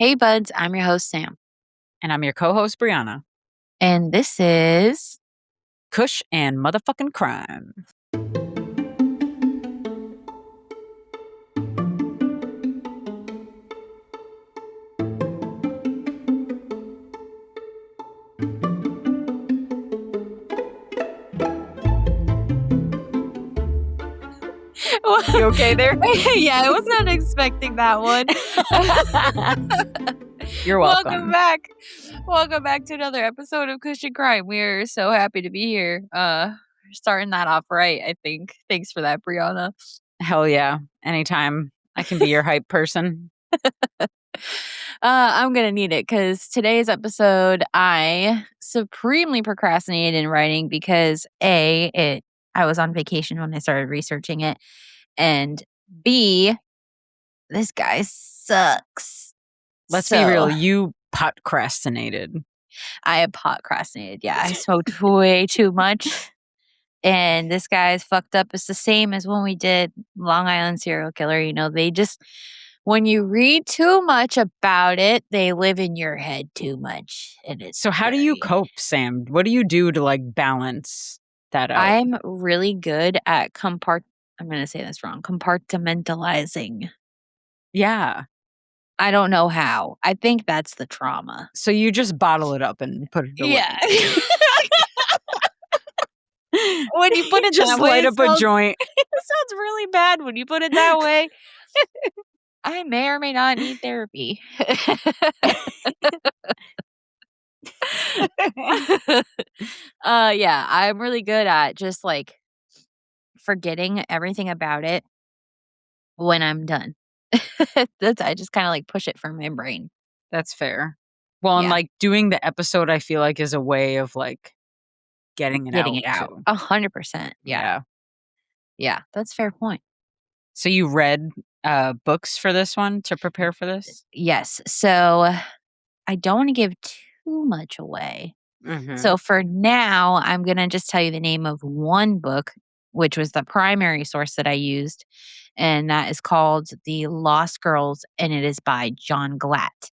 Hey, buds, I'm your host, Sam. And I'm your co-host, Brianna. And this is Kush and motherfucking crime. You okay there? Yeah, I was not expecting that one. You're welcome. Welcome back to another episode of Kush and Crime. We're so happy to be here. Starting that off right, I think. Thanks for that, Brianna. Hell yeah. Anytime I can be your hype person. I'm gonna need it because today's episode I supremely procrastinated in writing because I was on vacation when I started researching it, and B, this guy sucks. Let's be real, you podcrastinated. I podcrastinated. Yeah, I smoked way too much. And this guy's fucked up. It's the same as when we did Long Island serial killer. You know, they just, when you read too much about it, they live in your head too much. And it's So how do you cope, Sam? What do you do to like balance that out? I'm really good at I'm going to say this wrong. Compartmentalizing. Yeah. I don't know how. I think that's the trauma. So you just bottle it up and put it away. Yeah. When you put it just that way, light up a joint. It sounds really bad when you put it that way. I may or may not need therapy. Yeah, I'm really good at just like forgetting everything about it when I'm done. I just kind of like push it from my brain. That's fair. Well, and like doing the episode, I feel like is a way of like getting it out. 100%. Yeah. Yeah, that's a fair point. So you read books for this one to prepare for this? Yes. So I don't want to give too much away. Mm-hmm. So for now, I'm going to just tell you the name of one book, which was the primary source that I used. And that is called The Lost Girls, and it is by John Glatt.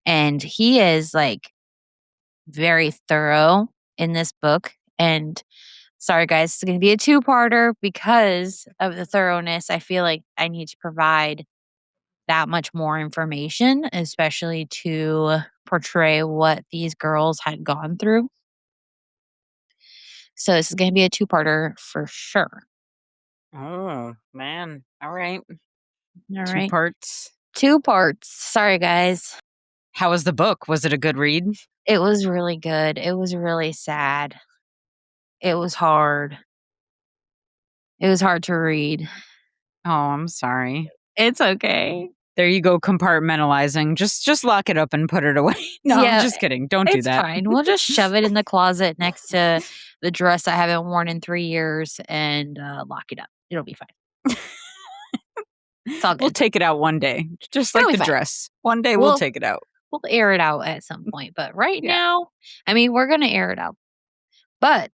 And he is like very thorough in this book. And sorry, guys, it's going to be a two-parter because of the thoroughness. I feel like I need to provide that much more information, especially to portray what these girls had gone through. So this is going to be a two-parter for sure. Oh, man. All right. All Two right. parts. 2 parts. Sorry, guys. How was the book? Was it a good read? It was really good. It was really sad. It was hard. It was hard to read. Oh, I'm sorry. It's okay. There you go, compartmentalizing. Just lock it up and put it away. No, yeah, I'm just kidding. Don't do that. It's fine. We'll just shove it in the closet next to the dress I haven't worn in 3 years and lock it up. It'll be fine. It's all good. We'll take it out one day. Just like the dress. One day we'll take it out. We'll air it out at some point. But right now, I mean, we're going to air it out. But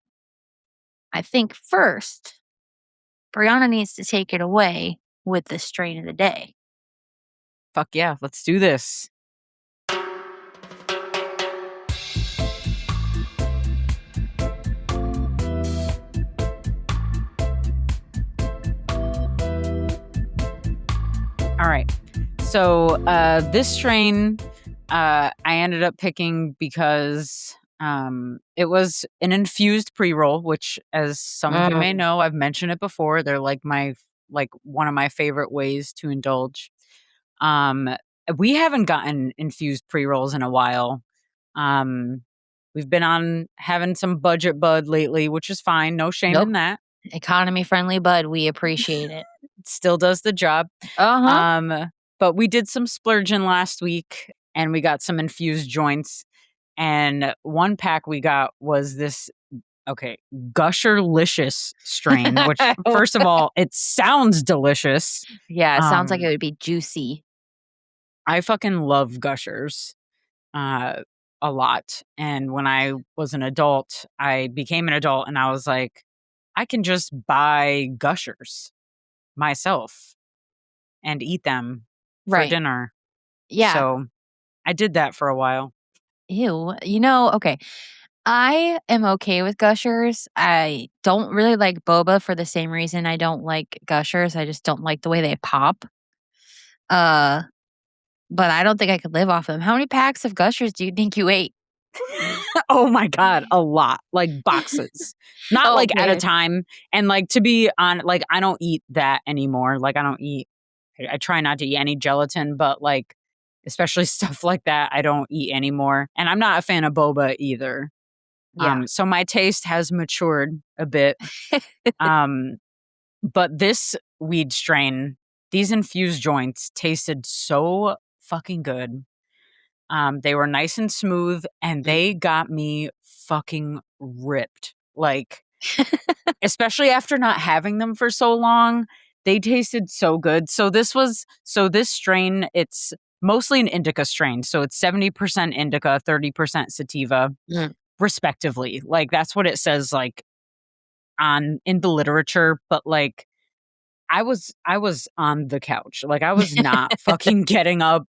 I think first, Brianna needs to take it away with the strain of the day. Fuck yeah, let's do this. All right. So this strain I ended up picking because it was an infused pre-roll, which, as some of you may know, I've mentioned it before. They're like one of my favorite ways to indulge. We haven't gotten infused pre-rolls in a while. We've been on having some budget bud lately, which is fine. No shame in that. Economy friendly bud. We appreciate it. It still does the job. But we did some splurging last week and we got some infused joints. And one pack we got was this, Gusherlicious strain, which first of all, it sounds delicious. Yeah, it sounds like it would be juicy. I fucking love Gushers a lot. And when I was an adult, I became an adult and I was like, I can just buy Gushers myself and eat them for dinner. Yeah. So I did that for a while. Ew. Okay. I am okay with Gushers. I don't really like boba for the same reason I don't like Gushers. I just don't like the way they pop. Uh, but I don't think I could live off them. How many packs of Gushers do you think you ate? Oh my god, a lot. Like boxes. Not Oh, like at a man. time. And like to be on like I don't eat that anymore. Like I try not to eat any gelatin, but like especially stuff like that I don't eat anymore. And I'm not a fan of boba either. Yeah. So my taste has matured a bit. Um but this weed strain, these infused joints tasted so fucking good. They were nice and smooth and they Mm. got me fucking ripped. Like, especially after not having them for so long, they tasted so good. So this strain, it's mostly an indica strain. So it's 70% indica, 30% sativa, Mm. respectively. Like that's what it says like on in the literature, but like I was on the couch. Like I was not fucking getting up.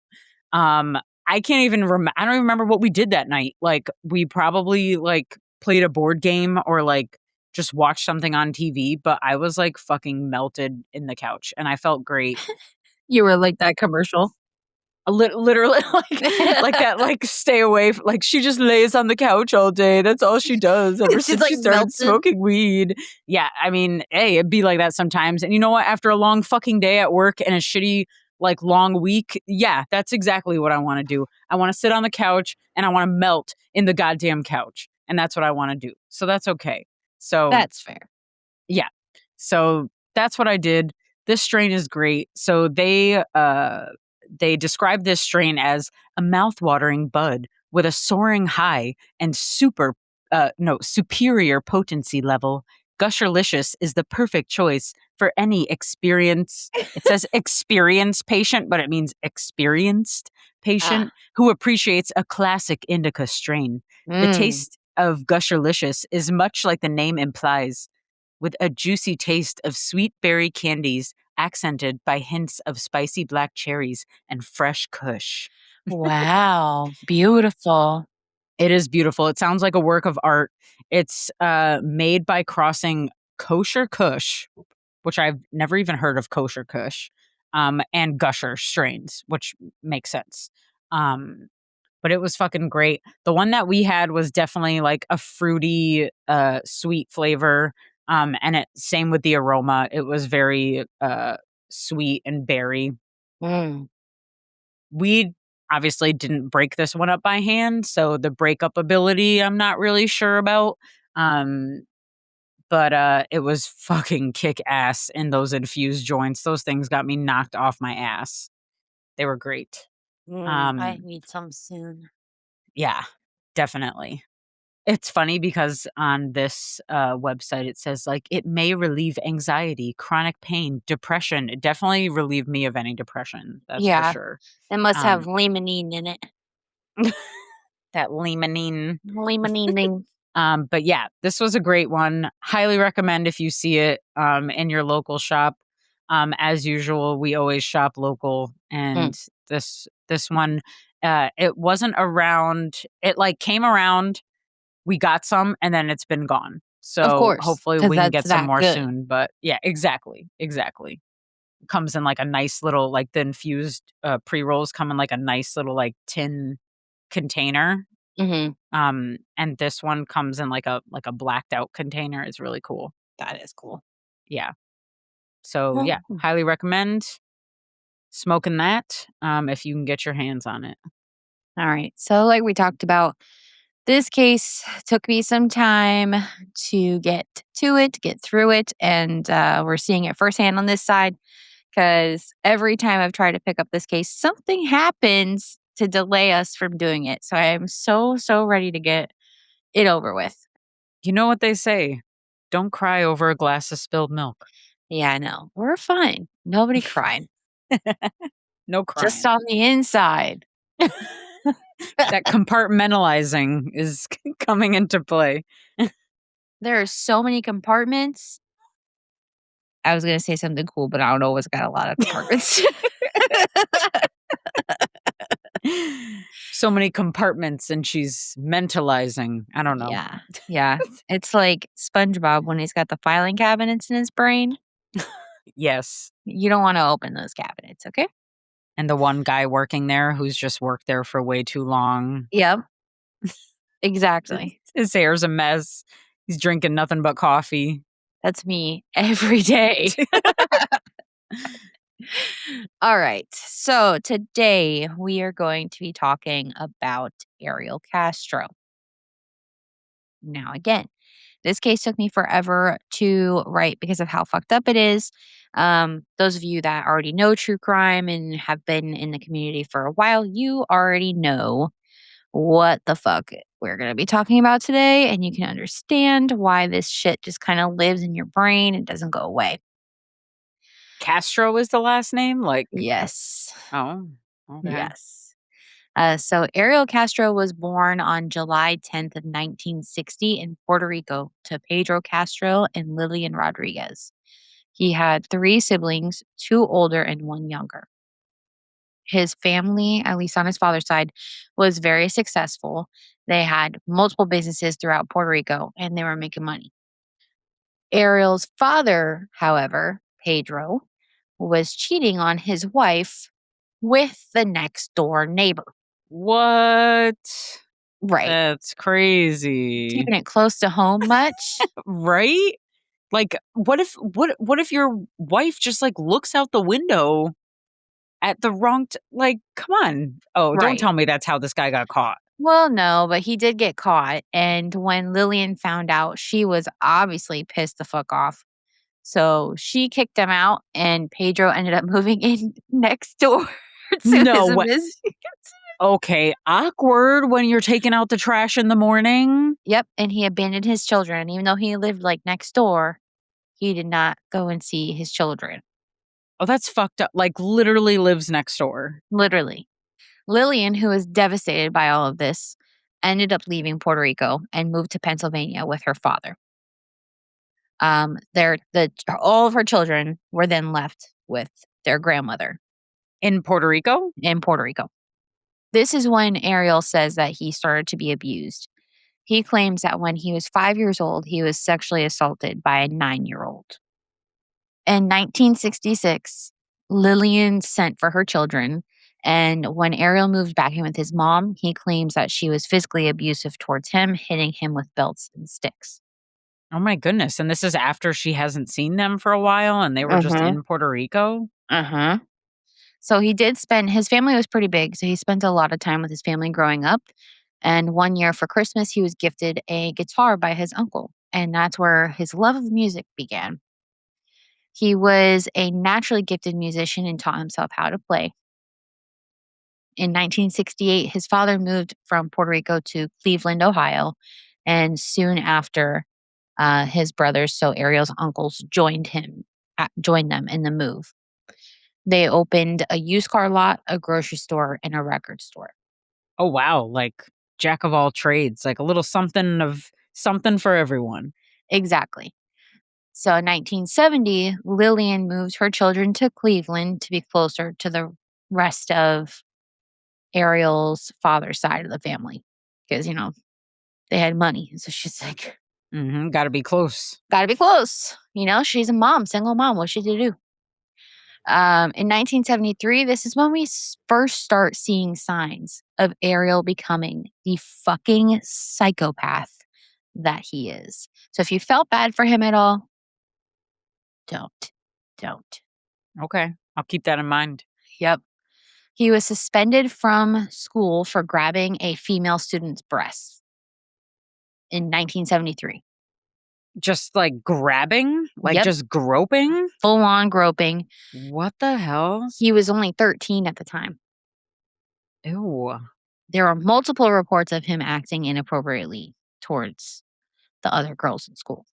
Um, I can't even I don't even remember what we did that night. Like we probably like played a board game or like just watched something on TV, but I was like fucking melted in the couch and I felt great. You were like that commercial. Literally like that like stay away like she just lays on the couch all day. That's all she does ever She's, since like, she started melted. smoking weed. Yeah, I mean, hey, it'd be like that sometimes. And you know what? After a long fucking day at work and a shitty like long week, yeah, that's exactly what I want to do. I want to sit on the couch and I want to melt in the goddamn couch. And that's what I want to do. So that's okay. So That's fair. yeah. So that's what I did. This strain is great. So they describe this strain as a mouth-watering bud with a soaring high and superior potency level. Gusherlicious is the perfect choice for any experience. It says experienced patient, but it means experienced Ah. patient who appreciates a classic indica strain. The Mm. taste of Gusherlicious is much like the name implies, with a juicy taste of sweet berry candies accented by hints of spicy black cherries and fresh Kush. Wow. Beautiful. It is beautiful. It sounds like a work of art. It's made by crossing kosher Kush, which I've never even heard of kosher Kush, and gusher strains, which makes sense. Um, but it was fucking great. The one that we had was definitely like a fruity, sweet flavor. And it same with the aroma. It was very sweet and berry. Mm. We obviously didn't break this one up by hand, so the breakup ability I'm not really sure about. Um, but it was fucking kick ass in those infused joints. Those things got me knocked off my ass. They were great. I Um, need some soon. yeah, definitely. It's funny because on this website it says like it may relieve anxiety, chronic pain, depression. It definitely relieved me of any depression. That's for Yeah. sure. It must have Um, limonene in it. that limonene. Limonene. But yeah, this was a great one. Highly recommend if you see it in your local shop. As usual, we always shop local, Mm. and this one, it wasn't around. It like came around. We got some, and then it's been gone. Of So course, hopefully because we can that's get some that more good. soon. But yeah, exactly. Comes in like a nice little like the infused pre rolls come in like a nice little like tin container. Mhm. And this one comes in like a blacked out container. It's really cool. That is cool. Yeah. So yeah, Mm. highly recommend smoking that if you can get your hands on it. Alright, so like we talked about, this case took me some time to get to it, get through it, and, we're seeing it firsthand on this side. Because every time I've tried to pick up this case, something happens to delay us from doing it. So I am so, so ready to get it over with. You know what they say? Don't cry over a glass of spilled milk. Yeah, I know. We're fine. Nobody cried. No Just crying. on the inside. That compartmentalizing is coming into play. There are so many compartments. I was going to say something cool, but I don't know what's got a lot of compartments. So many compartments and she's mentalizing. I don't know. Yeah. Yeah. It's like SpongeBob when he's got the filing cabinets in his brain. Yes. You don't wanna open those cabinets, okay? And the one guy working there who's just worked there for way too long. Yep. Exactly. His hair's a mess. He's drinking nothing but coffee. That's me every day. All right. So today we are going to be talking about Ariel Castro. Now, again, this case took me forever to write because of how fucked up it is. Those of you that already know true crime and have been in the community for a while, you already know what the fuck we're going to be talking about today. And you can understand why this shit just kind of lives in your brain and doesn't go away. Castro is the last name? Like, Yes. oh, okay. Yes. So Ariel Castro was born on July 10th of 1960 in Puerto Rico to Pedro Castro and Lillian Rodriguez. He had 3 siblings, 2 older and 1 younger. His family, at least on his father's side, was very successful. They had multiple businesses throughout Puerto Rico and they were making money. Ariel's father, however, Pedro, was cheating on his wife with the next door neighbor. What? Right. That's crazy. Keeping it close to home much? Right? Like, what if your wife just like looks out the window at the wrong like, come on. Oh, don't Right. tell me that's how this guy got caught. Well, no, but he did get caught, and when Lillian found out, she was obviously pissed the fuck off. So she kicked him out, and Pedro ended up moving in next door to No his way. Okay, awkward when you're taking out the trash in the morning. Yep, and he abandoned his children. Even though he lived, like, next door, he did not go and see his children. Oh, that's fucked up. Like, literally lives next door. Literally. Lillian, who was devastated by all of this, ended up leaving Puerto Rico and moved to Pennsylvania with her father. All of her children were then left with their grandmother In Puerto Rico? in Puerto Rico. This is when Ariel says that he started to be abused. He claims that when he was 5 years old, he was sexually assaulted by a 9-year-old. In 1966, Lillian sent for her children, and when Ariel moved back in with his mom, he claims that she was physically abusive towards him, hitting him with belts and sticks. Oh my goodness. And this is after she hasn't seen them for a while and they were just in Puerto Rico? Uh-huh. So he did spend his family was pretty big, so he spent a lot of time with his family growing up. And one year for Christmas, he was gifted a guitar by his uncle, and that's where his love of music began. He was a naturally gifted musician and taught himself how to play. In 1968, his father moved from Puerto Rico to Cleveland, Ohio, and soon after, his brothers, so Ariel's uncles, joined them in the move. They opened a used car lot, a grocery store, and a record store. Oh wow. Like jack of all trades. Like a little something for everyone. Exactly. So in 1970, Lillian moved her children to Cleveland to be closer to the rest of Ariel's father's side of the family because, they had money. So she's like, Gotta be close. gotta be close. She's a mom, single mom. What's she to do? In 1973, this is when we first start seeing signs of Ariel becoming the fucking psychopath that he is. So if you felt bad for him at all, don't. Don't. Okay. I'll keep that in mind. Yep. He was suspended from school for grabbing a female student's breasts in 1973. Just like grabbing? Like Yep. just groping? Full on groping. What the hell? He was only 13 at the time. Ew. There are multiple reports of him acting inappropriately towards the other girls in school.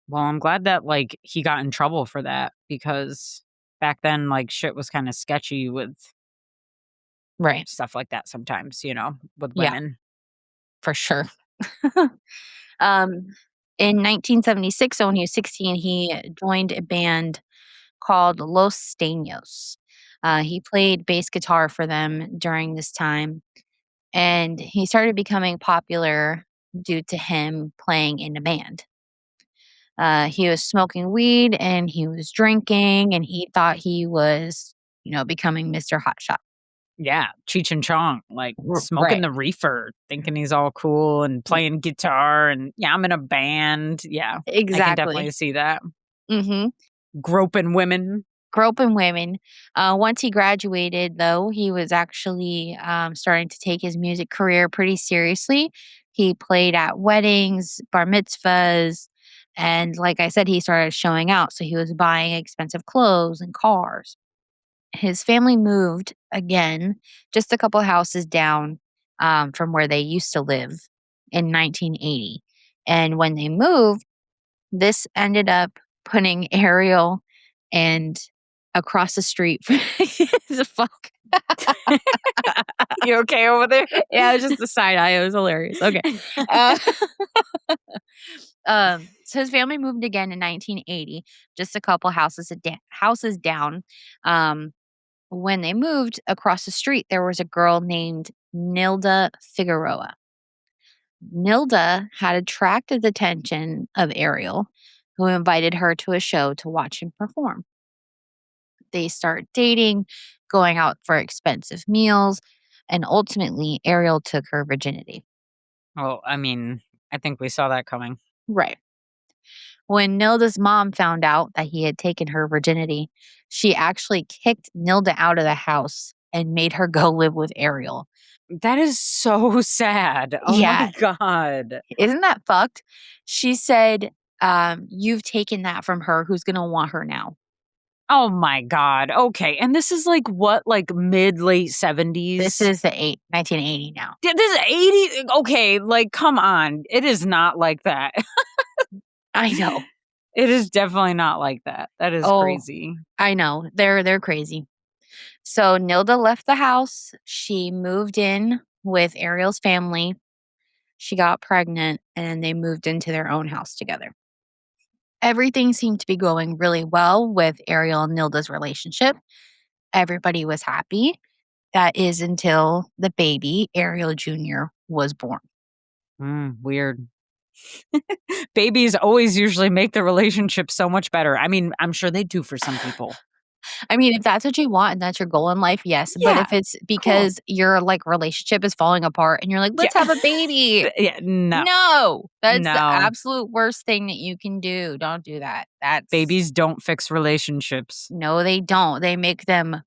Well, I'm glad that like he got in trouble for that because back then like shit was kind of sketchy with Right. stuff like that sometimes, with Yeah. women. For sure. In 1976, so when he was 16, he joined a band called Los Steños. He played bass guitar for them during this time. and he started becoming popular due to him playing in a band. He was smoking weed and he was drinking, and he thought he was, becoming Mr. Hotshot. Yeah, Cheech and Chong, like smoking Right. the reefer, thinking he's all cool and playing guitar and yeah, I'm in a band. Yeah, I can definitely Exactly. see that. Mhm. Groping women. Groping women. Once he graduated, though, he was actually starting to take his music career pretty seriously. He played at weddings, bar mitzvahs, and like I said, he started showing out. So he was buying expensive clothes and cars. His family moved again, just a couple houses down from where they used to live in 1980. And when they moved, this ended up putting Ariel and across the street the fuck. You okay over there? Yeah, it was just a side eye. It was hilarious. Okay. Uh, so his family moved again in 1980, just a couple houses down. Um, when they moved across the street, there was a girl named Nilda Figueroa. Nilda had attracted the attention of Ariel, who invited her to a show to watch him perform. They start dating, going out for expensive meals, and ultimately, Ariel took her virginity. Well, I mean, I think we saw that coming. Right. When Nilda's mom found out that he had taken her virginity, she actually kicked Nilda out of the house and made her go live with Ariel. That is so sad. Oh my Yeah, god. isn't that fucked? She said, "You've taken that from her. Who's gonna want her now?" Oh my god. Okay, and this is like what, like mid late This 70s? is the 1980 now. This is 80. Okay, like come on. It is not like that. I know. It is definitely not like that. That is Oh, crazy. I know. They're crazy. So Nilda left the house. She moved in with Ariel's family. She got pregnant and they moved into their own house together. Everything seemed to be going really well with Ariel and Nilda's relationship. Everybody was happy. That is until the baby, Ariel Jr., was born. Weird. Babies always usually make the relationship so much better. I mean, I'm sure they do for some people. I mean, if that's what you want and that's your goal in life, yes. But Yeah, if it's cool. because your like relationship is falling apart and you're like, let's Yeah. have a baby. Yeah, no. No, that's the No. absolute worst thing that you can do. Don't do that. That's Babies don't fix relationships. no, they don't. They make them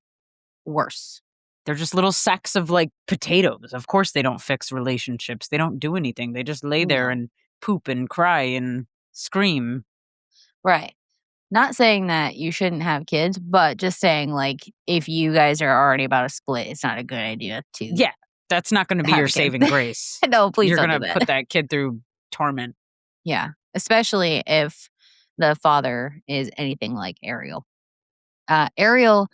worse. They're just little sacks of like potatoes. Of course they don't fix relationships. They don't do anything. They just lay there No. and poop and cry and scream. Right. Not saying that you shouldn't have kids, but just saying like if you guys are already about to split, it's not a good idea to Yeah, that's not gonna be have your a kid. saving grace. No, please You're don't do gonna that. put that kid through torment. Yeah. Especially if the father is anything like Ariel. Ariel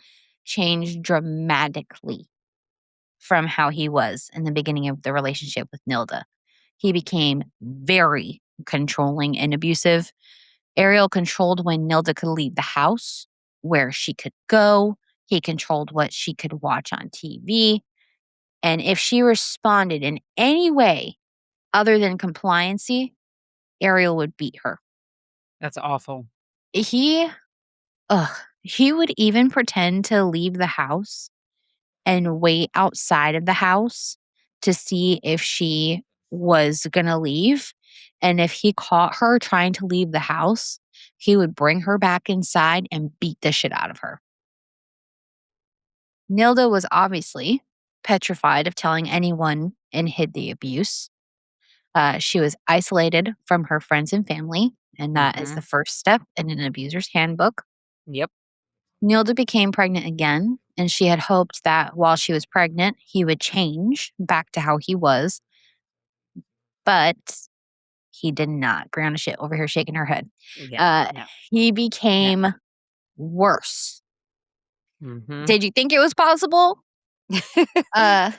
changed dramatically from how he was in the beginning of the relationship with Nilda. He became very controlling and abusive. Ariel controlled when Nilda could leave the house, where she could go. He controlled what she could watch on TV. And if she responded in any way other than compliancy, Ariel would beat her. That's awful. He, he would even pretend to leave the house and wait outside of the house to see if she was gonna leave. And if he caught her trying to leave the house, he would bring her back inside and beat the shit out of her. Nilda was obviously petrified of telling anyone and hid the abuse. She was isolated from her friends and family, and that is the Mhm. first step in an abuser's handbook. Yep. Nilda became pregnant again, and she had hoped that while she was pregnant, he would change back to how he was, but he did not. Brianna shit over here shaking her head. Yeah. Uh, No. he No. became worse. Mhm. Did you think it was possible? Uh,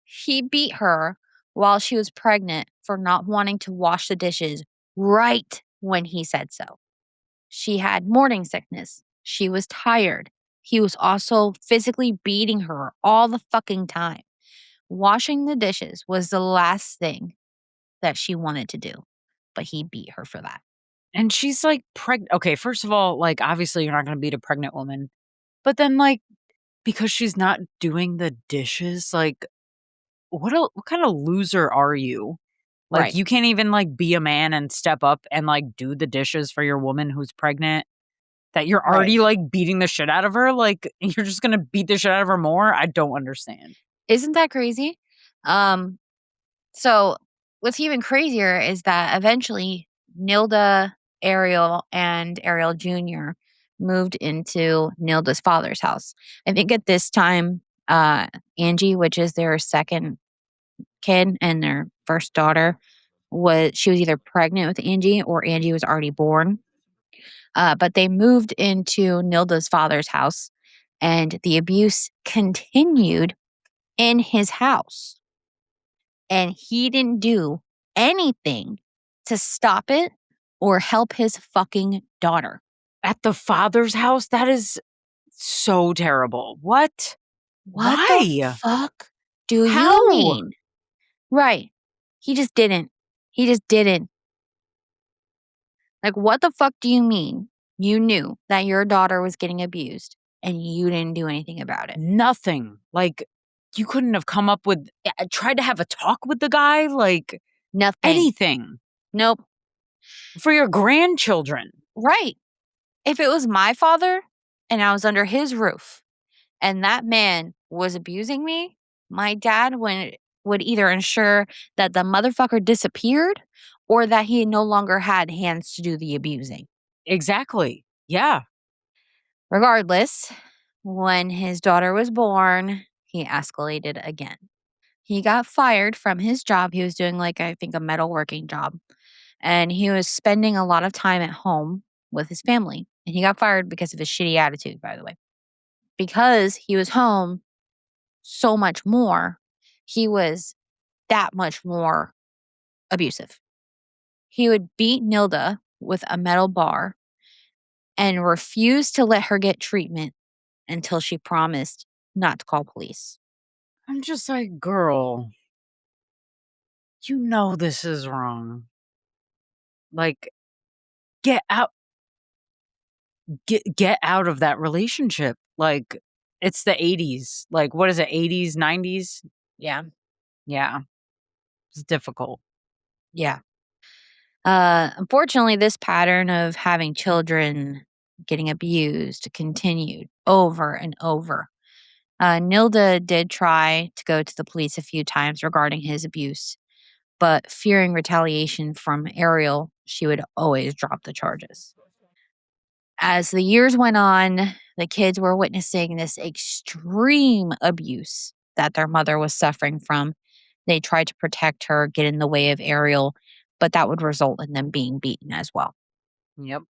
he beat her while she was pregnant for not wanting to wash the dishes right when he said so. She had morning sickness. She was tired. He was also physically beating her all the fucking time. Washing the dishes was the last thing that she wanted to do, but he beat her for that. And she's like pregnant. Okay, first of all, like obviously you're not going to beat a pregnant woman, but then like because she's not doing the dishes, like what kind of loser are you? Like Right. you can't even like be a man and step up and like do the dishes for your woman who's pregnant. That you're Right. already like beating the shit out of her. Like you're just gonna beat the shit out of her more. I don't understand. Isn't that crazy? Um, so what's even crazier is that eventually Nilda, Ariel, and Ariel Jr. moved into Nilda's father's house. I think at this time, Angie, which is their second kid and their first daughter, was either pregnant with Angie or Angie was already born. But they moved into Nilda's father's house, and the abuse continued in his house. And he didn't do anything to stop it or help his fucking daughter. At the father's house, that is so terrible. What? What the Why? fuck do you How? mean? Right. He just didn't. He just didn't. Like, what the fuck do you mean? You knew that your daughter was getting abused and you didn't do anything about it. Nothing. Like you couldn't have come up with tried to have a talk with the guy, like Nothing. anything Nope. for your grandchildren. Right. If it was my father and I was under his roof and that man was abusing me, my dad would either ensure that the motherfucker disappeared or that he no longer had hands to do the abusing. Exactly. Yeah. Regardless, when his daughter was born, he escalated again. He got fired from his job. He was doing, like, I think, a metalworking job. And he was spending a lot of time at home with his family. And he got fired because of his shitty attitude, by the way. Because he was home so much more, he was that much more abusive. He would beat Nilda with a metal bar and refuse to let her get treatment until she promised not to call police. I'm just like, girl, you know this is wrong. Like, get out get out of that relationship. Like, it's the 80s. Like, what is it? 80s, 90s? Yeah. Yeah. It's difficult. Yeah. Unfortunately, this pattern of having children getting abused continued over and over. Nilda did try to go to the police a few times regarding his abuse, but fearing retaliation from Ariel, she would always drop the charges. As the years went on, the kids were witnessing this extreme abuse that their mother was suffering from. They tried to protect her, get in the way of Ariel, but that would result in them being beaten as well. Yep.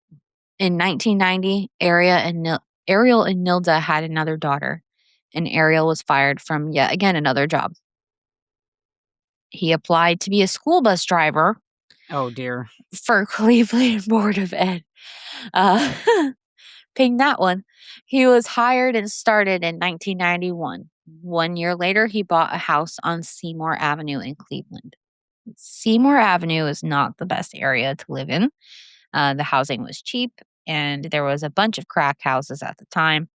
In 1990, Ariel and Nilda had another daughter, and Ariel was fired from yet again another job. He applied to be a school bus driver Oh dear. for Cleveland Board of Ed. Uh, ping that one. He was hired and started in 1991. 1 year later, he bought a house on Seymour Avenue in Cleveland. Seymour Avenue is not the best area to live in. The housing was cheap, and there was a bunch of crack houses at the time,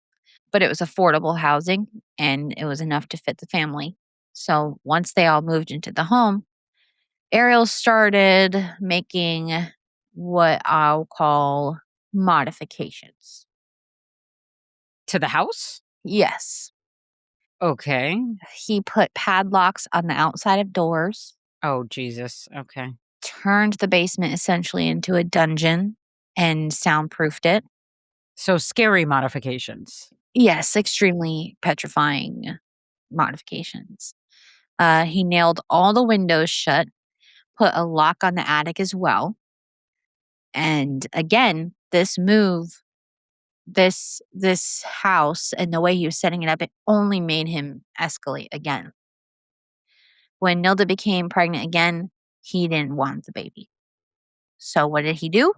but it was affordable housing, and it was enough to fit the family. So once they all moved into the home, Ariel started making what I'll call modifications. To the house? Yes. Okay. He put padlocks on the outside of doors, Oh Jesus. Okay. turned the basement essentially into a dungeon, and soundproofed it. So scary modifications. Yes, extremely petrifying modifications. He nailed all the windows shut, put a lock on the attic as well. And again, this house and the way he was setting it up, it only made him escalate again. When Nilda became pregnant again, he didn't want the baby. So what did he do?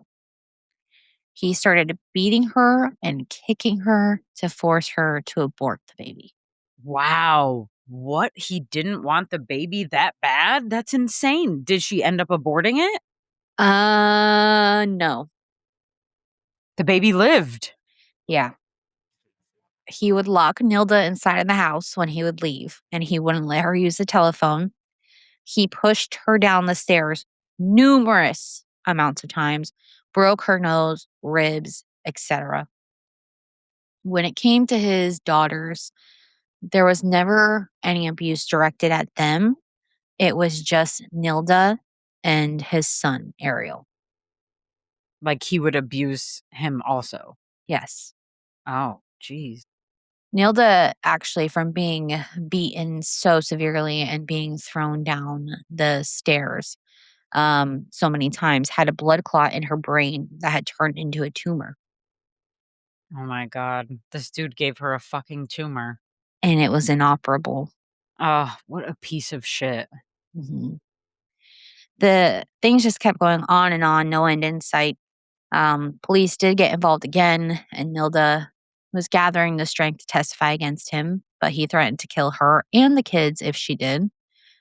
He started beating her and kicking her to force her to abort the baby. Wow. What? He didn't want the baby that bad? That's insane. Did she end up aborting it? No. The baby lived. Yeah. He would lock Nilda inside of the house when he would leave, and he wouldn't let her use the telephone. He pushed her down the stairs numerous amounts of times, broke her nose, ribs, etc. When it came to his daughters, there was never any abuse directed at them. It was just Nilda and his son, Ariel. Like he would abuse him also. Yes. Oh, jeez. Nilda actually, from being beaten so severely and being thrown down the stairs so many times, had a blood clot in her brain that had turned into a tumor. Oh my God. This dude gave her a fucking tumor. And it was inoperable. Oh, what a piece of shit. Mhm. The things just kept going on, no end in sight. Police did get involved again, and Nilda was gathering the strength to testify against him, but he threatened to kill her and the kids if she did.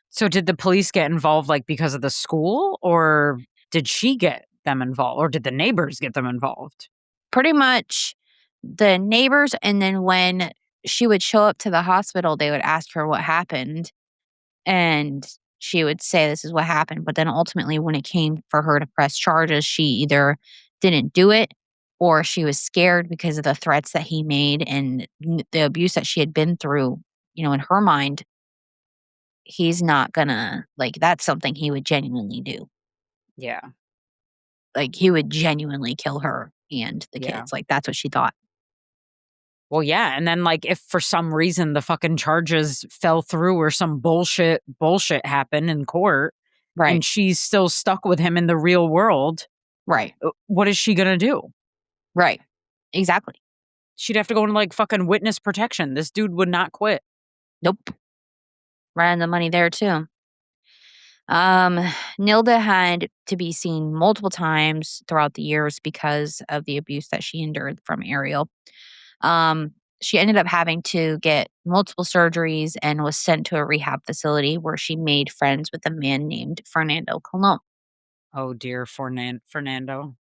So did the police get involved like because of the school, or did she get them involved, or did the neighbors get them involved? Pretty much the neighbors, and then when she would show up to the hospital, they would ask her what happened, and she would say, "This is what happened." But then ultimately, when it came for her to press charges, she either didn't do it or she was scared because of the threats that he made and the abuse that she had been through. In her mind, he's not gonna, like, that's something he would genuinely do. Yeah. Like, he would genuinely kill her and the Yeah. kids. Like, that's what she thought. Well, yeah, and then, like, if for some reason the fucking charges fell through or some bullshit happened in court Right. and she's still stuck with him in the real world, Right. what is she gonna do? Right. Exactly. She'd have to go into, like, fucking witness protection. This dude would not quit. Nope. Right on the money there too. Um, Nilda had to be seen multiple times throughout the years because of the abuse that she endured from Ariel. Um, she ended up having to get multiple surgeries and was sent to a rehab facility where she made friends with a man named Fernando Colon. Oh, dear Fernando. Fernando.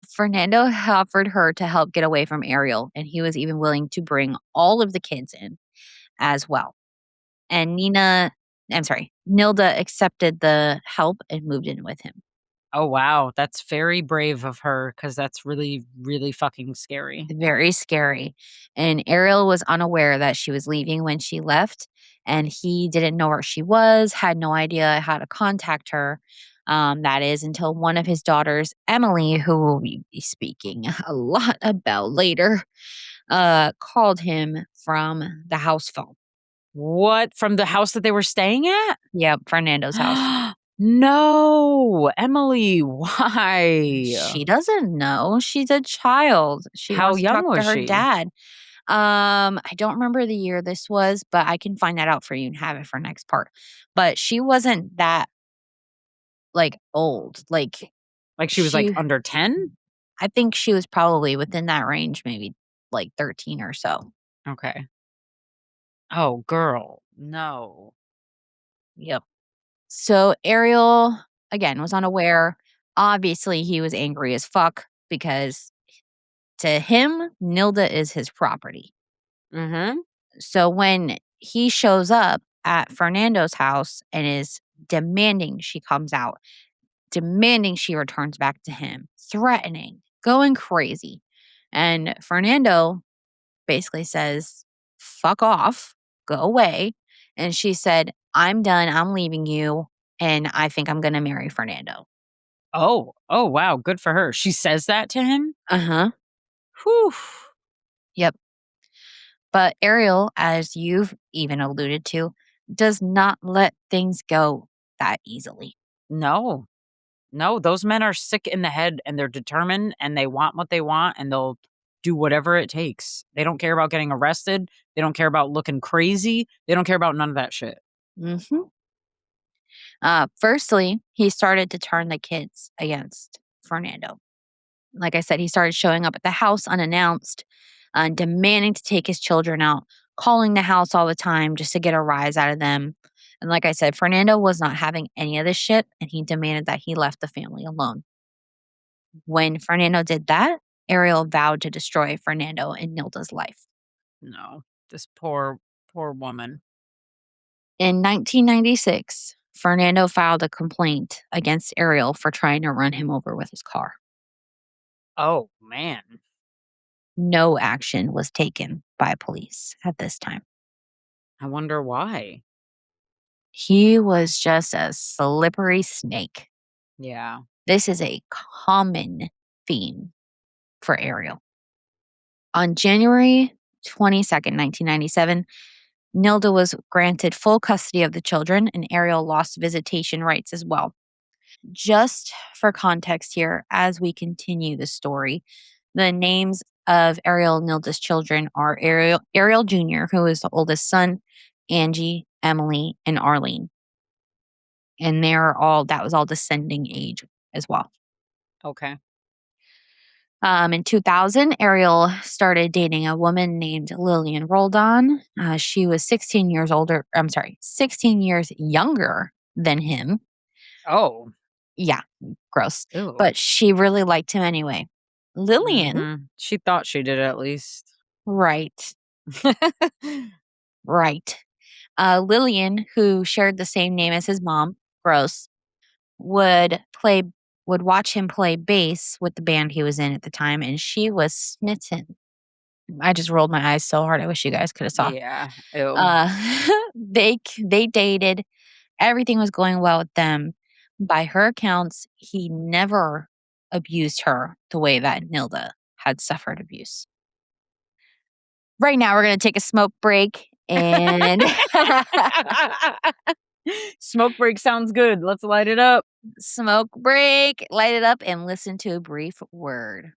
Fernando offered her to help get away from Ariel, and he was even willing to bring all of the kids in as well. And Nilda accepted the help and moved in with him. Oh, wow, that's very brave of her because that's really, really fucking scary. Very scary. And Ariel was unaware that she was leaving when she left, and he didn't know where she was, had no idea how to contact her. That is until one of his daughters, Emily, who we'll be speaking a lot about later, called him from the house phone. What? From the house that they were staying at? Yep, Fernando's house. No, Emily, why? She doesn't know. She's a child. She How wants to young talk to was her she? dad. I don't remember the year this was, but I can find that out for you and have it for next part. But she wasn't that, like, old. Like, Like she was like she under 10? I think she was probably within that range, maybe like 13 or so. Okay. Oh, girl. No. Yep. So Ariel, again, was unaware. Obviously, he was angry as fuck because to him, Nilda is his property. Mhm. So when he shows up at Fernando's house and is demanding she comes out, demanding she returns back to him, threatening, going crazy. And Fernando basically says, "Fuck off, go away." And she said, "I'm done. I'm leaving you. And I think I'm going to marry Fernando." Oh. Oh, wow, good for her. She says that to him? Uh huh. Whew. Yep. But Ariel, as you've even alluded to, does not let things go that easily. No. No, those men are sick in the head and they're determined and they want what they want and they'll do whatever it takes. They don't care about getting arrested. They don't care about looking crazy. They don't care about none of that shit. Hmm. Firstly, he started to turn the kids against Fernando. Like I said, he started showing up at the house unannounced, demanding to take his children out, calling the house all the time just to get a rise out of them. And like I said, Fernando was not having any of this shit, and he demanded that he left the family alone. When Fernando did that, Ariel vowed to destroy Fernando and Nilda's life. No, this poor woman. In 1996, Fernando filed a complaint against Ariel for trying to run him over with his car. Oh man. No action was taken by police at this time. I wonder why. He was just a slippery snake. Yeah. This is a common theme for Ariel. On January 22nd, 1997, Nilda was granted full custody of the children, and Ariel lost visitation rights as well. Just for context here, as we continue the story, the names of Ariel and Nilda's children are Ariel Jr., who is the oldest son, Angie, Emily, and Arlene. And that was all descending age as well. Okay. In 2000, Ariel started dating a woman named Lillian Roldan. She was 16 years younger than him. Oh. Yeah, gross. Ew. But she really liked him anyway. Lillian, She thought she did at least. right, right. Lillian, who shared the same name as his mom, gross, would play would watch him play bass with the band he was in at the time, and she was smitten. I just rolled my eyes so hard. I wish you guys could have saw. Yeah. Ew. They dated. Everything was going well with them. By her accounts, he never abused her the way that Nilda had suffered abuse. Right now, we're going to take a smoke break and Smoke break sounds good. Let's light it up. smoke break, light it up, and listen to a brief word.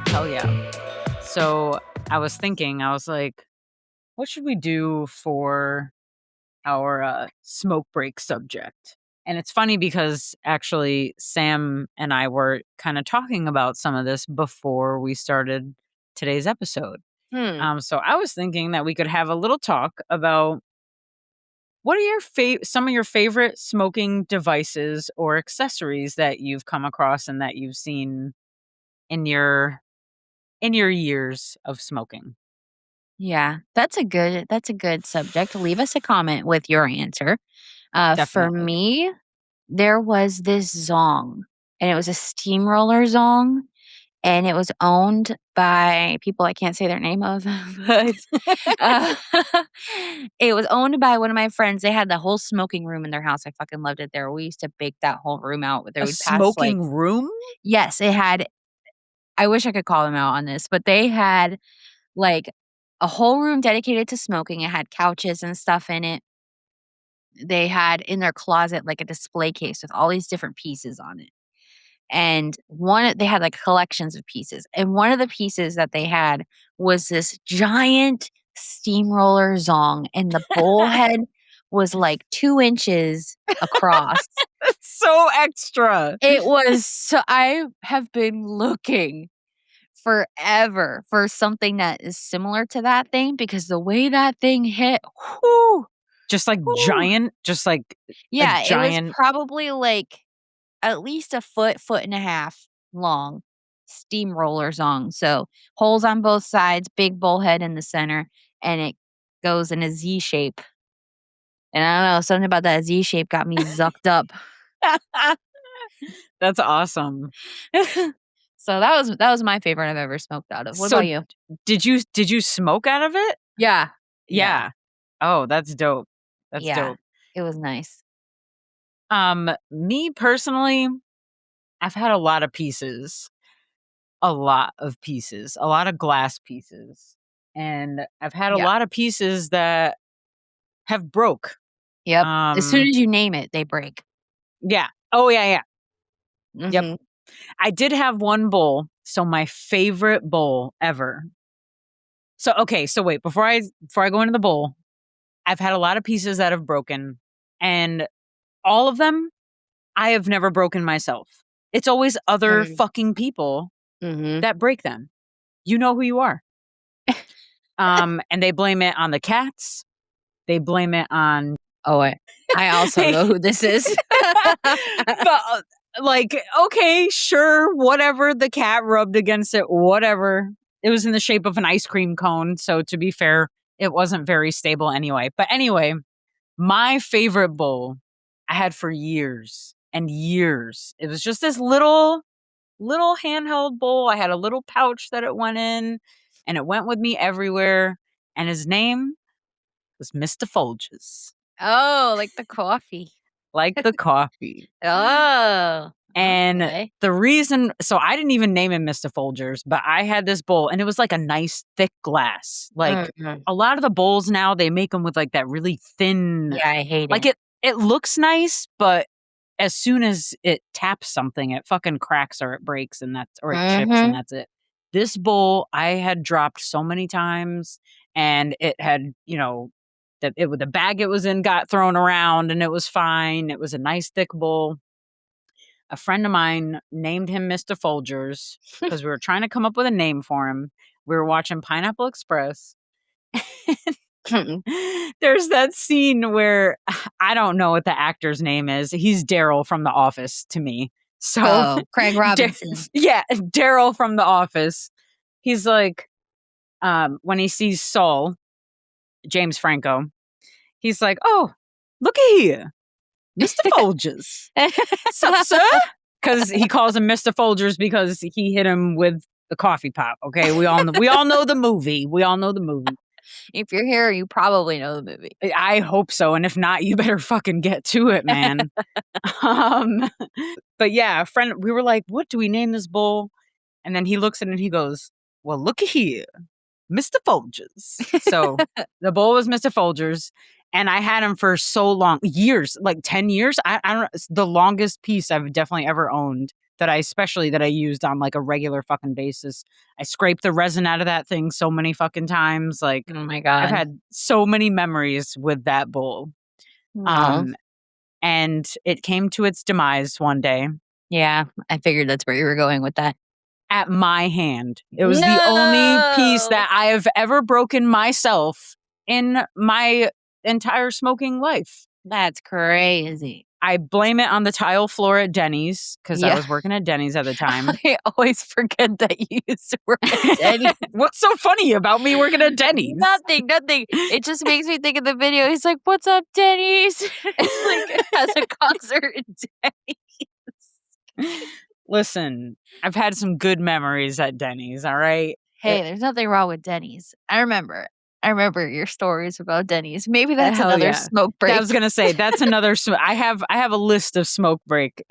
Hell yeah. So I was thinking, I was like, what should we do for our smoke break subject? And it's funny because actually Sam and I were kind of talking about some of this before we started today's episode. So I was thinking that we could have a little talk about what are some of your favorite smoking devices or accessories that you've come across and that you've seen in your years of smoking. Yeah, that's a good subject. Leave us a comment with your answer. For Definitely. me, there was this Zong, and it was a steamroller Zong, and it was owned by people I can't say their name of, but uh, it was owned by one of my friends. They had the whole smoking room in their house. I fucking loved it there. We used to bake that whole room out. There A would pass like smoking room? yes, it had. I wish I could call them out on this, but they had like a whole room dedicated to smoking. It had couches and stuff in it. They had in their closet like a display case with all these different pieces on it. And they had like collections of pieces. And one of the pieces that they had was this giant steamroller Zong, and the bowl head was like 2 inches across. That's so extra. It was so I have been looking forever for something that is similar to that thing because the way that thing hit, whoo, Just like whoo. giant, just like a Yeah, it was giant. probably like at least a foot and a half long steamroller Zong. So holes on both sides, big bullhead in the center, and it goes in a Z shape. And I don't know, something about that Z shape got me zucked up. That's awesome. So that was my favorite I've ever smoked out of. What So about you? did you smoke out of it? Yeah. Yeah. Yeah. Oh, that's dope. That's Yeah. dope. It was nice. Me personally, I've had a lot of pieces. A lot of pieces, a lot of glass pieces. And I've had a Yeah. lot of pieces that have broke. Yep. As soon as you name it, they break. Yeah. Oh, yeah. Mm-hmm. Yep. I did have one bowl. So my favorite bowl ever. So, okay. So wait, before I go into the bowl, I've had a lot of pieces that have broken, and all of them I have never broken myself. It's always other fucking people that break them. You know who you are. And they blame it on the cats. They blame it on. Oh, I also know who this is. But, like, okay, sure, whatever. The cat rubbed against it, whatever. It was in the shape of an ice cream cone. So to be fair, it wasn't very stable anyway. But anyway, my favorite bowl I had for years and years. It was just this little handheld bowl. I had a little pouch that it went in, and it went with me everywhere. And his name was Mr. Folgers. Oh, like the coffee. Like the coffee. Oh. And okay. the reason, so I didn't even name him Mr. Folgers, but I had this bowl, and it was like a nice thick glass. Like a lot of the bowls now, they make them with like that really thin. Yeah, I hate like it. It looks nice, but as soon as it taps something, it fucking cracks or it breaks, and or it chips, and that's it. This bowl I had dropped so many times, and it had, the bag it was in got thrown around, and it was fine. It was a nice thick bowl. A friend of mine named him Mr. Folgers because we were trying to come up with a name for him. We were watching Pineapple Express. There's that scene where I don't know what the actor's name is. He's Daryl from The Office to me. So Craig Robinson. Yeah, Daryl from The Office. He's like, when he sees Saul, James Franco, he's like, "Oh, look at here, Mr. Folgers." Sup, sir? Because he calls him Mr. Folgers because he hit him with the coffee pot. Okay, we all know the movie. We all know the movie. If you're here, you probably know the movie. I hope so, and if not, you better fucking get to it, man. But yeah, a friend, we were like, "What do we name this bowl?" And then he looks at it and he goes, "Well, look here, Mr. Folgers." So the bowl was Mr. Folgers. And I had him for so long, years, like 10 years. I don't know. It's the longest piece I've definitely ever owned that I used on like a regular fucking basis. I scraped the resin out of that thing so many fucking times. Like, oh my God. I've had so many memories with that bowl. And it came to its demise one day. Yeah, I figured that's where you were going with that. At my hand. It was the only piece that I have ever broken myself in my entire smoking life. That's crazy. I blame it on the tile floor at Denny's because I was working at Denny's at the time. I always forget that you used to work at Denny's. What's so funny about me working at Denny's? Nothing. It just makes me think of the video. He's like, "What's up, Denny's?" It's like has a concert at Denny's. Listen, I've had some good memories at Denny's, all right? Hey, there's nothing wrong with Denny's. I remember your stories about Denny's. Maybe that's another smoke break. I was gonna say that's another. I have a list of smoke break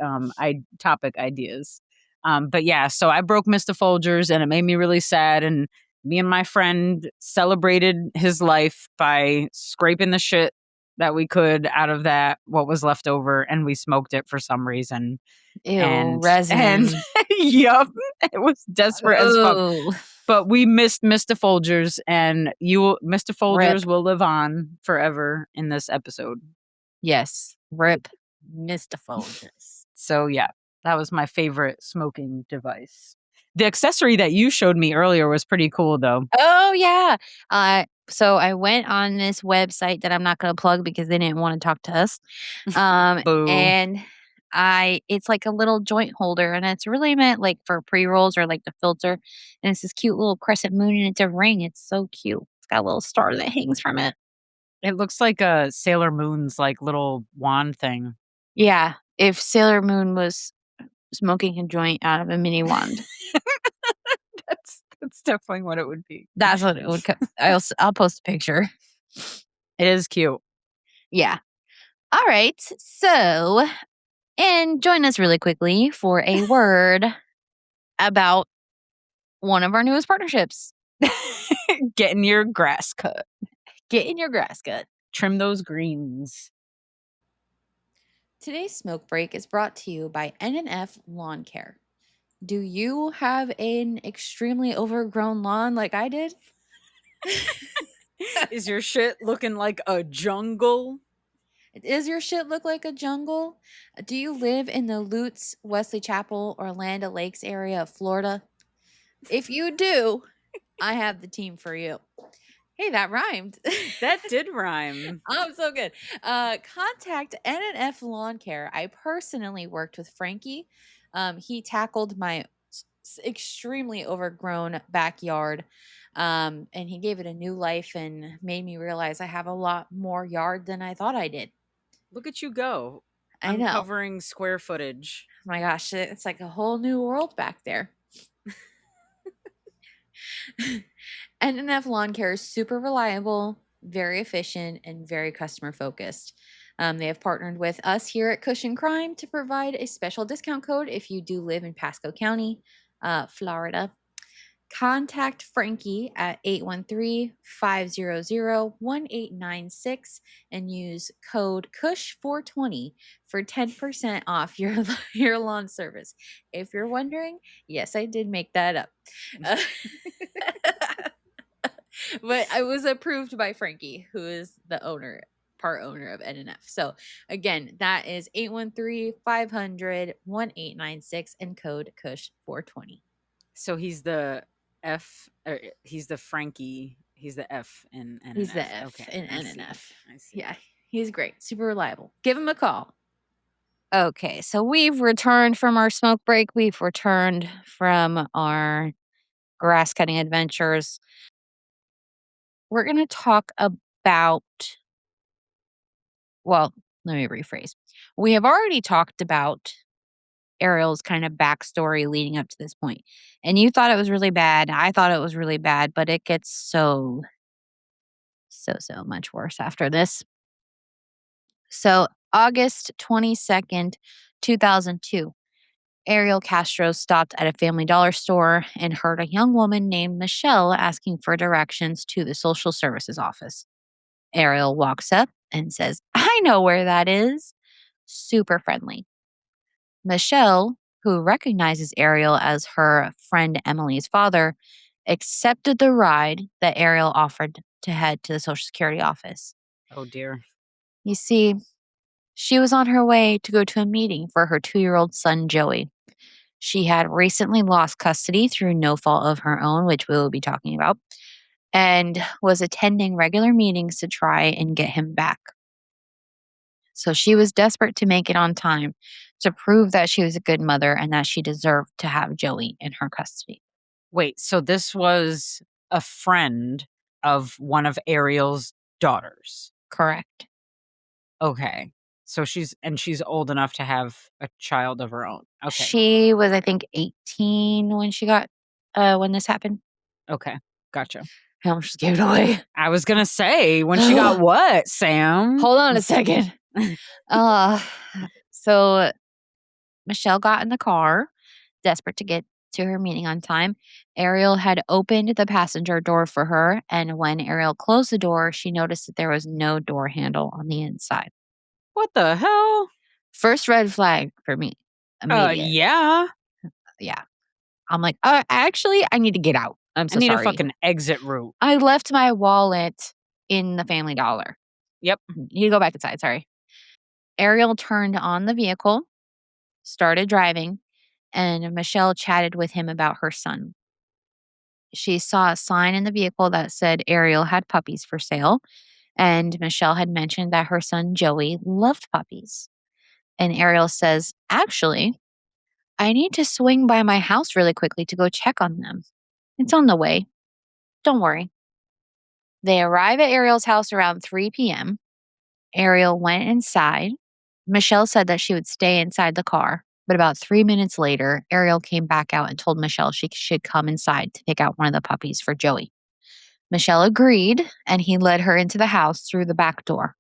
topic ideas. But yeah, so I broke Mr. Folgers, and it made me really sad. And me and my friend celebrated his life by scraping the shit that we could out of what was left over, and we smoked it for some reason. Ew, resin. Yup, it was desperate as fuck. But we missed Mr. Folgers, and Mr. Folgers will live on forever in this episode. Yes, rip Mr. Folgers. So yeah, that was my favorite smoking device. The accessory that you showed me earlier was pretty cool, though. Oh yeah. So I went on this website that I'm not going to plug because they didn't want to talk to us. And it's like a little joint holder, and it's really meant like for pre-rolls or like the filter. And it's this cute little crescent moon, and it's a ring. It's so cute. It's got a little star that hangs from it. It looks like a Sailor Moon's like little wand thing. Yeah, if Sailor Moon was smoking a joint out of a mini wand. That's definitely what it would be. That's what it would. I'll post a picture. It is cute. Yeah. All right. So, and join us really quickly for a word about one of our newest partnerships. Getting your grass cut. Getting your grass cut. Trim those greens. Today's smoke break is brought to you by N&F Lawn Care. Do you have an extremely overgrown lawn like I did? Is your shit looking like a jungle? Does your shit look like a jungle? Do you live in the Lutz, Wesley Chapel, or Land Lakes area of Florida? If you do, I have the team for you. Hey, that rhymed. That did rhyme. I'm so good. Contact N&F Lawn Care. I personally worked with Frankie. He tackled my extremely overgrown backyard, and he gave it a new life and made me realize I have a lot more yard than I thought I did. Look at you go. I know. Uncovering square footage. Oh my gosh, it's like a whole new world back there. N&F Lawn Care is super reliable, very efficient, and very customer focused. They have partnered with us here at Kush Crime to provide a special discount code if you do live in Pasco County, Florida. Contact Frankie at 813-500-1896 and use code KUSH420 for 10% off your lawn service. If you're wondering, yes, I did make that up. But I was approved by Frankie, who is the part owner of N&F. So again, that is 813-500-1896 and code KUSH420. So he's the F, he's the Frankie, he's the F in N&F. He's the F okay, in I N&F. see. Yeah, he's great. Super reliable. Give him a call. Okay, so we've returned from our smoke break. We've returned from our grass cutting adventures. We're going to talk about, well, let me rephrase. We have already talked about Ariel's kind of backstory leading up to this point. And you thought it was really bad. I thought it was really bad, but it gets so much worse after this. So, August 22nd, 2002, Ariel Castro stopped at a Family Dollar store and heard a young woman named Michelle asking for directions to the social services office. Ariel walks up and says, "I know where that is." Super friendly. Michelle, who recognizes Ariel as her friend Emily's father, accepted the ride that Ariel offered to head to the Social Security office. Oh, dear. You see, she was on her way to go to a meeting for her 2-year-old son, Joey. She had recently lost custody through no fault of her own, which we will be talking about, and was attending regular meetings to try and get him back. So she was desperate to make it on time to prove that she was a good mother and that she deserved to have Joey in her custody. Wait, so this was a friend of one of Ariel's daughters. Correct. Okay. So she's old enough to have a child of her own. Okay. She was, I think, 18 when she got when this happened. Okay. Gotcha. I almost just gave it away. I was gonna say, when she got what, Sam? Hold on a second. So Michelle got in the car, desperate to get to her meeting on time. Ariel had opened the passenger door for her, and when Ariel closed the door, she noticed that there was no door handle on the inside. What the hell? First red flag for me. Immediate. Yeah. Yeah. I'm like, actually, I need to get out. I'm so I need sorry. a fucking exit route. I left my wallet in the Family Dollar. Yep. You go back inside. Sorry. Ariel turned on the vehicle, started driving, and Michelle chatted with him about her son. She saw a sign in the vehicle that said Ariel had puppies for sale, and Michelle had mentioned that her son Joey loved puppies. And Ariel says, "Actually, I need to swing by my house really quickly to go check on them. It's on the way. Don't worry." They arrive at Ariel's house around 3 p.m. Ariel went inside. Michelle said that she would stay inside the car, but about 3 minutes later, Ariel came back out and told Michelle she should come inside to pick out one of the puppies for Joey. Michelle agreed, and he led her into the house through the back door.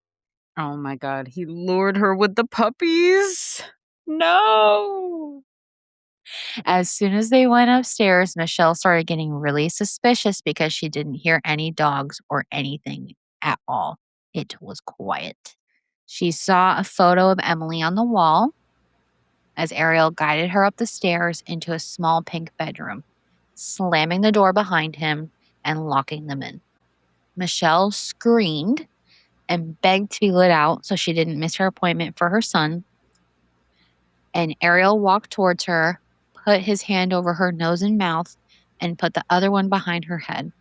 Oh my God. He lured her with the puppies. No. As soon as they went upstairs, Michelle started getting really suspicious because she didn't hear any dogs or anything at all. It was quiet. She saw a photo of Emily on the wall as Ariel guided her up the stairs into a small pink bedroom, slamming the door behind him and locking them in. Michelle screamed and begged to be let out so she didn't miss her appointment for her son. And Ariel walked towards her, put his hand over her nose and mouth, and put the other one behind her head.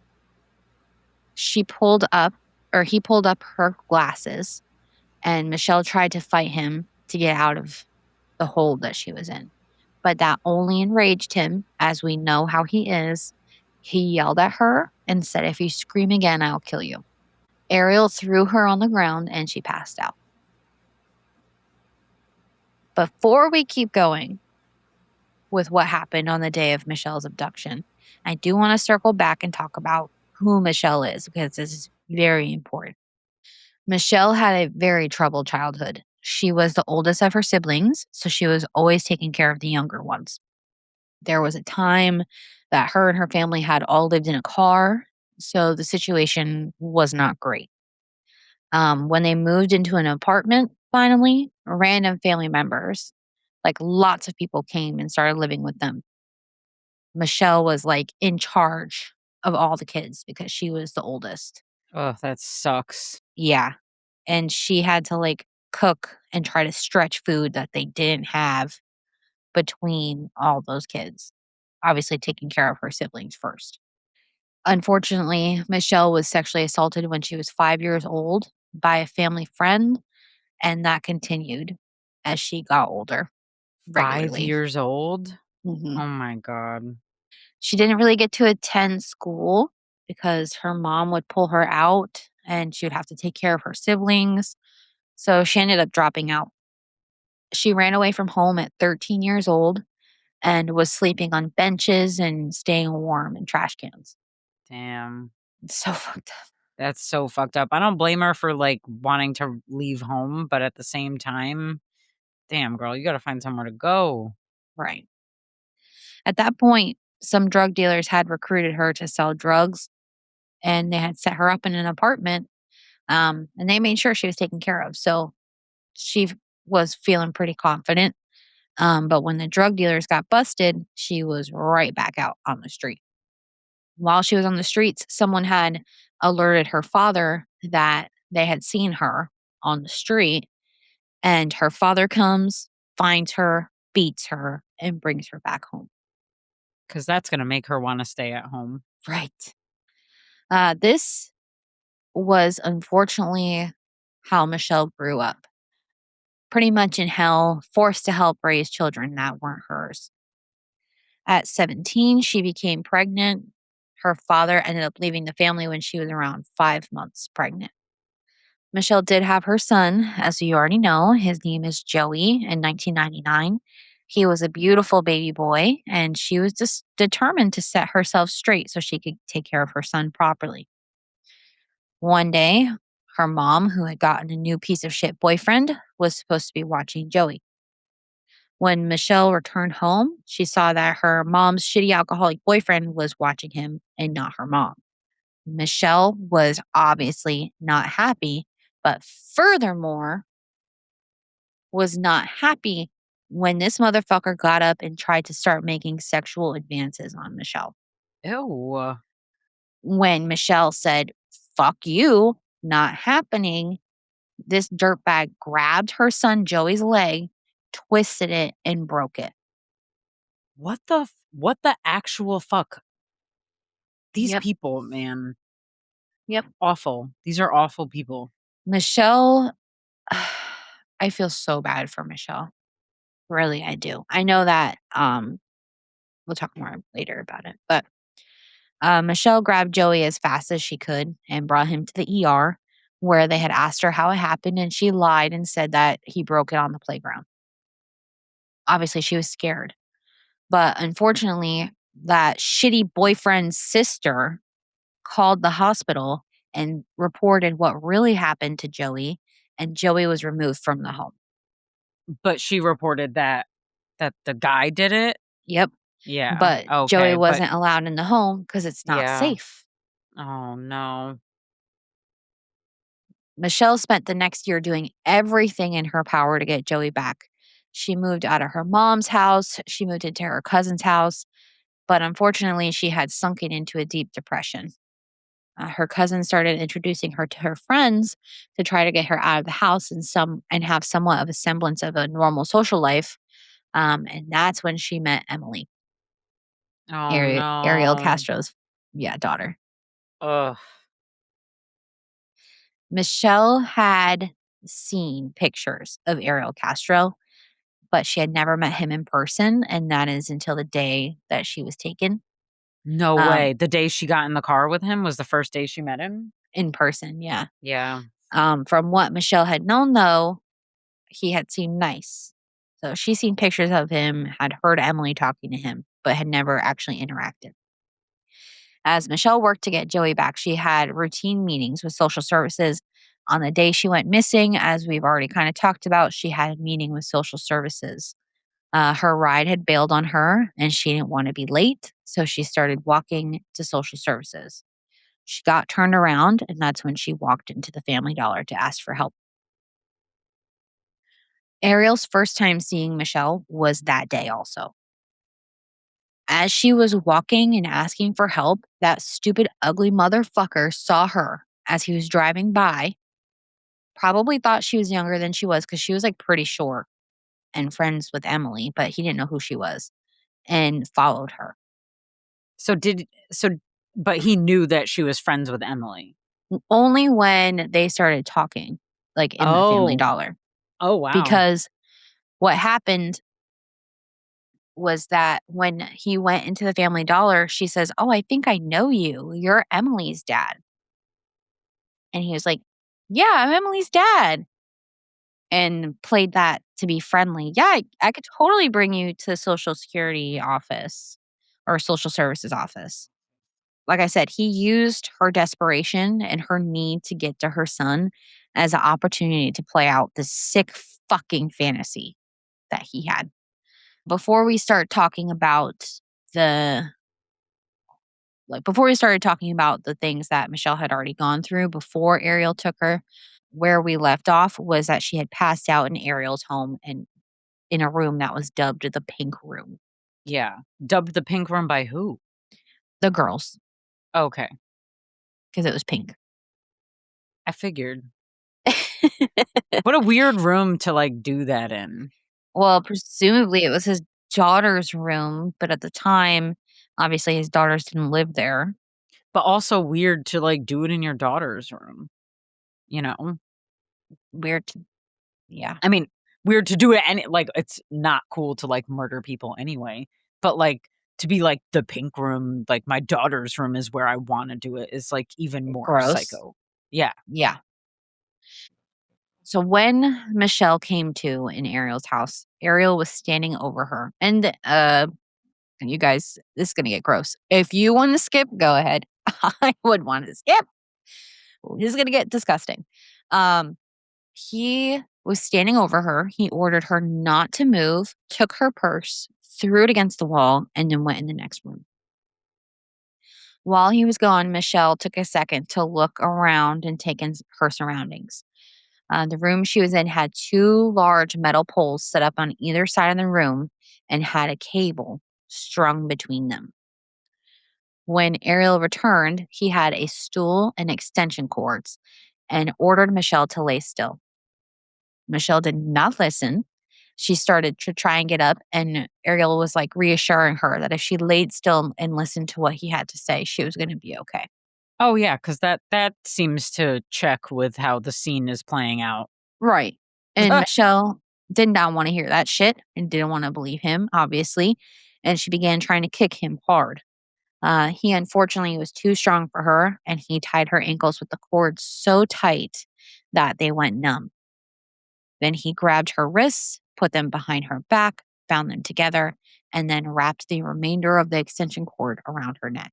He pulled up her glasses, and Michelle tried to fight him to get out of the hold that she was in. But that only enraged him, as we know how he is. He yelled at her and said, "If you scream again, I'll kill you." Ariel threw her on the ground and she passed out. Before we keep going with what happened on the day of Michelle's abduction, I do want to circle back and talk about who Michelle is, because this is very important. Michelle had a very troubled childhood. She was the oldest of her siblings, so she was always taking care of the younger ones. There was a time that her and her family had all lived in a car, so the situation was not great. When they moved into an apartment, finally, random family members, like lots of people, came and started living with them. Michelle was like in charge of all the kids because she was the oldest. Oh, that sucks. Yeah. And she had to like cook and try to stretch food that they didn't have between all those kids, obviously taking care of her siblings first. Unfortunately, Michelle was sexually assaulted when she was 5 years old by a family friend, and that continued as she got older 5 regularly. years old? Mhm. Oh my god. She didn't really get to attend school because her mom would pull her out and she would have to take care of her siblings. So she ended up dropping out. She ran away from home at 13 years old and was sleeping on benches and staying warm in trash cans. Damn. It's so fucked up. That's so fucked up. I don't blame her for, like, wanting to leave home, but at the same time, damn, girl, you gotta find somewhere to go. Right. At that point, some drug dealers had recruited her to sell drugs and they had set her up in an apartment, and they made sure she was taken care of. So she was feeling pretty confident. But when the drug dealers got busted, she was right back out on the street. While she was on the streets, someone had alerted her father that they had seen her on the street, and her father comes, finds her, beats her, and brings her back home. 'Cause that's gonna make her wanna stay at home. Right. This was unfortunately how Michelle grew up. Pretty much in hell, forced to help raise children that weren't hers. At 17, she became pregnant. Her father ended up leaving the family when she was around 5 months pregnant. Michelle did have her son, as you already know. His name is Joey in 1999. He was a beautiful baby boy, and she was just determined to set herself straight so she could take care of her son properly. One day, her mom, who had gotten a new piece of shit boyfriend, was supposed to be watching Joey. When Michelle returned home, she saw that her mom's shitty alcoholic boyfriend was watching him and not her mom. Michelle was obviously not happy, but furthermore, was not happy when this motherfucker got up and tried to start making sexual advances on Michelle. Ew. When Michelle said, "Fuck you, not happening," this dirtbag grabbed her son Joey's leg, twisted it, and broke it. What the actual fuck? These Yep. people, man, Yep. awful. These are awful people. Michelle, I feel so bad for Michelle. Really, I do. I know that we'll talk more later about it. But Michelle grabbed Joey as fast as she could and brought him to the ER where they had asked her how it happened, and she lied and said that he broke it on the playground. Obviously, she was scared. But unfortunately, that shitty boyfriend's sister called the hospital and reported what really happened to Joey, and Joey was removed from the home. But she reported that the guy did it? Yep. Yeah, But Joey okay, but wasn't allowed in the home because it's not yeah. safe. Oh, no. Michelle spent the next year doing everything in her power to get Joey back. She moved out of her mom's house, she moved into her cousin's house, but unfortunately, she had sunken into a deep depression. Her cousin started introducing her to her friends to try to get her out of the house and have somewhat of a semblance of a normal social life. And that's when she met Emily, Oh Ariel no. Castro's daughter. Ugh. Michelle had seen pictures of Ariel Castro, but she had never met him in person, and that is until the day that she was taken. No Um, way. The day she got in the car with him was the first day she met him? in person, yeah. Yeah. From what Michelle had known, though, he had seemed nice. So she seen pictures of him, had heard Emily talking to him, but had never actually interacted. As Michelle worked to get Joey back, she had routine meetings with social services. On the day she went missing, as we've already kind of talked about, she had a meeting with social services. Her ride had bailed on her and she didn't want to be late, so she started walking to social services. She got turned around, and that's when she walked into the Family Dollar to ask for help. Ariel's first time seeing Michelle was that day also. As she was walking and asking for help, that stupid, ugly motherfucker saw her as he was driving by, probably thought she was younger than she was because she was like pretty short and friends with Emily, but he didn't know who she was and followed her. So did so but he knew that she was friends with Emily. Only when they started talking, like in the Family Oh. Dollar. Oh, wow. Because what happened was that when he went into the Family Dollar, she says, "Oh, I think I know you. You're Emily's dad." And he was like, "Yeah, I'm Emily's dad." And played that to be friendly. "Yeah, I could totally bring you to the Social Security office or social services office." Like I said, he used her desperation and her need to get to her son as an opportunity to play out this sick fucking fantasy that he had. Before we start talking about the before we started talking about the things that Michelle had already gone through before Ariel took her, where we left off was that she had passed out in Ariel's home and in a room that was dubbed the pink room. Yeah. Dubbed the pink room by who? The girls, Okay. because it was pink. I figured. What a weird room to, like, do that in. Well, presumably it was his daughter's room, but at the time, obviously his daughters didn't live there. But also weird to, like, do it in your daughter's room, you know? Weird. Yeah. I mean, weird to do it any like, it's not cool to, like, murder people anyway, but, like, to be like, "The pink room, like, my daughter's room is where I wanna do it," is, like, even more Gross. psycho. Yeah. Yeah. So when Michelle came to in Ariel's house, Ariel was standing over her. And you guys, this is gonna get gross. If you want to skip, go ahead. I would want to skip. This is gonna get disgusting. Um, he was standing over her. He ordered her not to move, took her purse, threw it against the wall, and then went in the next room. While he was gone, Michelle took a second to look around and take in her surroundings. The room she was in had two large metal poles set up on either side of the room and had a cable strung between them. When Ariel returned, he had a stool and extension cords and ordered Michelle to lay still. Michelle did not listen. She started to try and get up, and Ariel was like reassuring her that if she laid still and listened to what he had to say, she was going to be okay. Oh, yeah, because that seems to check with how the scene is playing out. Right. And Michelle did not want to hear that shit and didn't want to believe him, obviously. And she began trying to kick him hard. He unfortunately was too strong for her, and he tied her ankles with the cords so tight that they went numb. Then he grabbed her wrists, put them behind her back, bound them together, and then wrapped the remainder of the extension cord around her neck.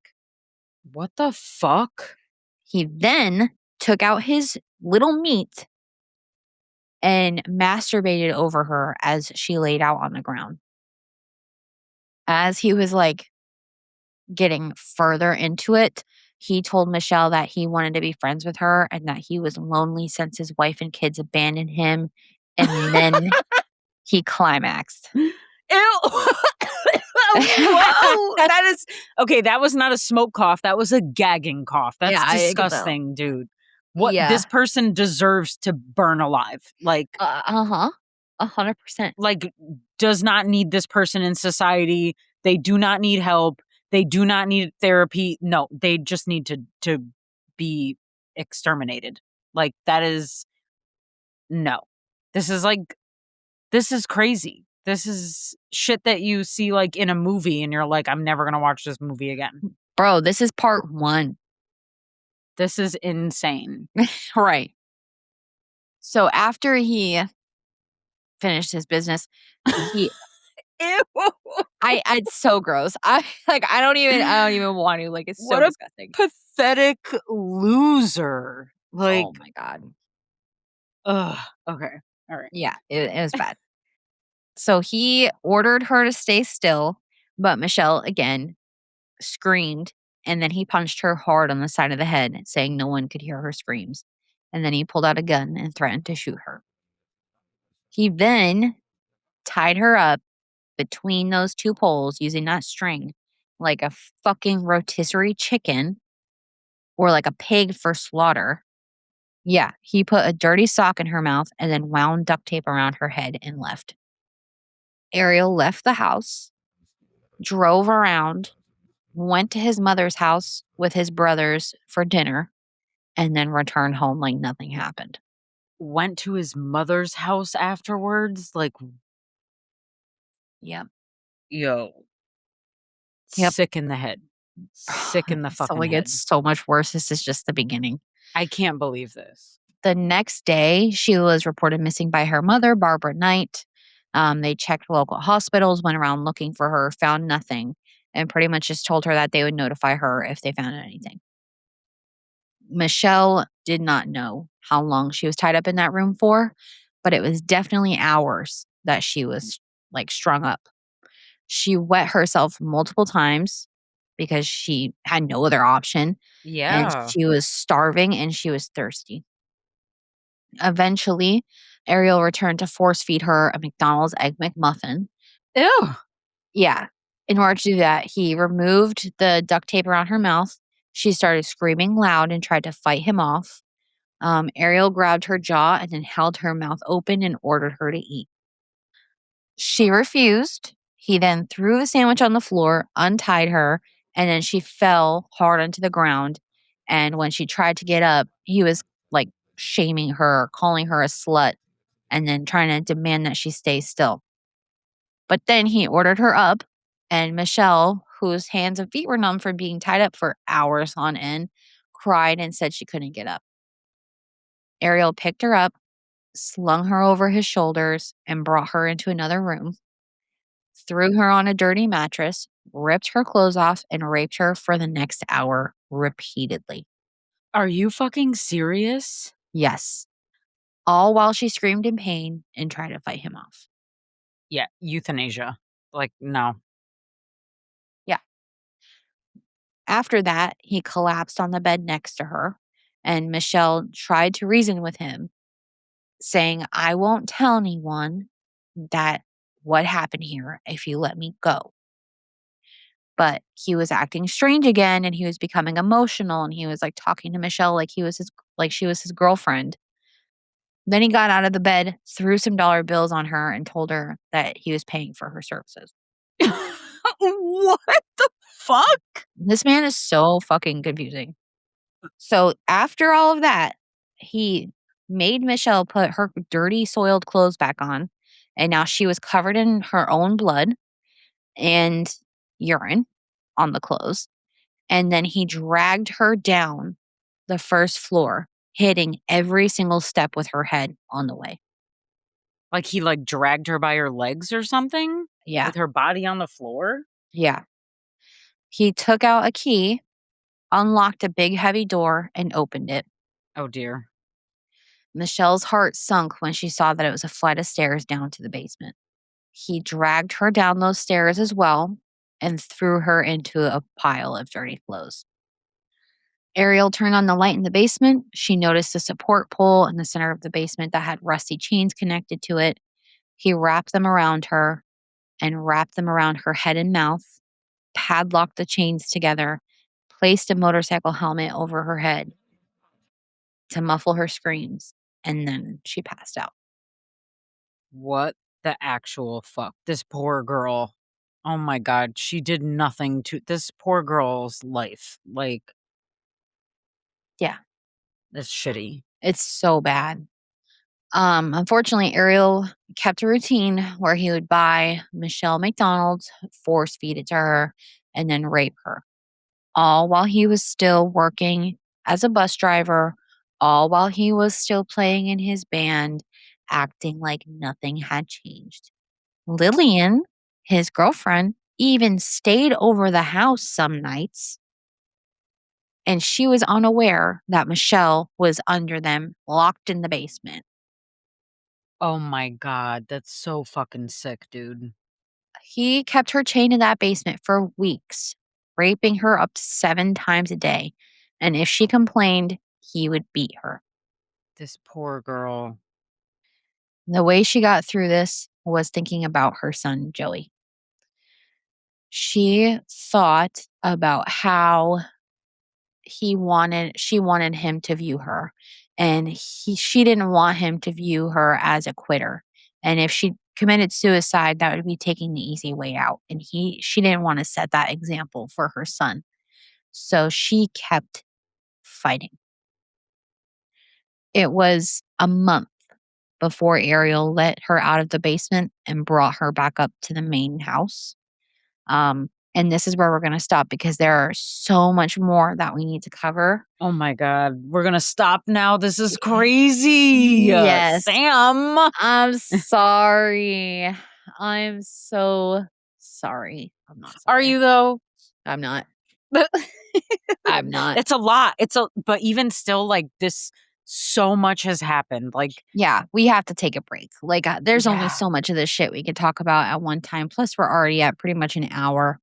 What the fuck? He then took out his little meat and masturbated over her as she laid out on the ground. As he was like getting further into it, He told Michelle that he wanted to be friends with her and that he was lonely since his wife and kids abandoned him. And then he climaxed. Ew. Whoa. That is okay. That was not a smoke cough. That was a gagging cough. That's Yeah, I could tell. disgusting, dude. What Yeah. this person deserves to burn alive. Like, 100%. like does not need this person in society. They do not need help. They do not need therapy. No, they just need to be exterminated. Like that is no. This is crazy. This is shit that you see like in a movie and you're like, I'm never gonna watch this movie again. Bro, this is part 1. This is insane. Right. So after he finished his business, he Ew. it's so gross. I don't even want to, like, it's so What a disgusting. pathetic loser. Like, Oh my god. ugh. Okay. All right. Yeah, it was bad. So he ordered her to stay still, but Michelle again screamed, and then he punched her hard on the side of the head, saying no one could hear her screams. And then he pulled out a gun and threatened to shoot her. He then tied her up between those 2 poles using that string like a fucking rotisserie chicken or like a pig for slaughter. Yeah, he put a dirty sock in her mouth and then wound duct tape around her head and left. Ariel left the house, drove around, went to his mother's house with his brothers for dinner, and then returned home like nothing happened. Went to his mother's house afterwards. Like, Yep. yo. Yep. Sick in the head. Sick in the So fucking it head. gets so much worse. This is just the beginning. I can't believe this. The next day, Sheila was reported missing by her mother, Barbara Knight. They checked local hospitals, went around looking for her, found nothing, and pretty much just told her that they would notify her if they found anything. Michelle did not know how long she was tied up in that room for, but it was definitely hours that she was like strung up. She wet herself multiple times because she had no other option. And Yeah. she was starving and she was thirsty. Eventually, Ariel returned to force feed her a McDonald's Egg McMuffin. Ew. Yeah. In order to do that, he removed the duct tape around her mouth. She started screaming loud and tried to fight him off. Ariel grabbed her jaw and then held her mouth open and ordered her to eat. She refused. He then threw the sandwich on the floor, untied her, and then she fell hard onto the ground. And when she tried to get up, he was like shaming her, calling her a slut, and then trying to demand that she stay still. But then he ordered her up, and Michelle, whose hands and feet were numb from being tied up for hours on end, cried and said she couldn't get up. Ariel picked her up, slung her over his shoulders, and brought her into another room, threw her on a dirty mattress, ripped her clothes off, and raped her for the next hour repeatedly. Are you fucking serious? Yes. All while she screamed in pain and tried to fight him off. Yeah, euthanasia. Like, no. Yeah. After that, he collapsed on the bed next to her, and Michelle tried to reason with him, saying, I won't tell anyone that what happened here if you let me go. But he was acting strange again and he was becoming emotional and he was like talking to Michelle like she was his girlfriend. Then he got out of the bed, threw some dollar bills on her and told her that he was paying for her services. What the fuck? This man is so fucking confusing. So after all of that, he made Michelle put her dirty, soiled clothes back on. And now she was covered in her own blood and urine on the clothes. And then he dragged her down the first floor, hitting every single step with her head on the way. Like he like dragged her by her legs or something? Yeah. With her body on the floor? Yeah. He took out a key, unlocked a big heavy door, and opened it. Oh dear. Michelle's heart sunk when she saw that it was a flight of stairs down to the basement. He dragged her down those stairs as well and threw her into a pile of dirty clothes. Ariel turned on the light in the basement. She noticed a support pole in the center of the basement that had rusty chains connected to it. He wrapped them around her and wrapped them around her head and mouth, padlocked the chains together, placed a motorcycle helmet over her head to muffle her screams, and then she passed out. What the actual fuck? This poor girl. Oh my god, she did nothing to this poor girl's life. Like, Yeah, that's shitty. it's so bad. Unfortunately, Ariel kept a routine where he would buy Michelle McDonald's, force feed it to her, and then rape her. All while he was still working as a bus driver, all while he was still playing in his band, acting like nothing had changed. Lillian, his girlfriend, even stayed over the house some nights, and she was unaware that Michelle was under them, locked in the basement. Oh my god, that's so fucking sick, dude. He kept her chained in that basement for weeks, raping her up to 7 times a day. And if she complained, he would beat her. This poor girl. The way she got through this was thinking about her son, Joey. She thought about how she wanted him to view her, and she didn't want him to view her as a quitter. And if she committed suicide, that would be taking the easy way out. And she didn't want to set that example for her son. So she kept fighting. It was a month before Ariel let her out of the basement and brought her back up to the main house. And this is where we're going to stop because there are so much more that we need to cover. Oh my god. We're gonna stop now. This is crazy. Yes. Sam. I'm sorry. I'm so sorry. I'm not sorry. Are you though? I'm not. I'm not. It's a lot. But even still, like, this, so much has happened. Like, Yeah, we have to take a break. Like, there's only yeah. so much of this shit we could talk about at one time. Plus, we're already at pretty much an hour.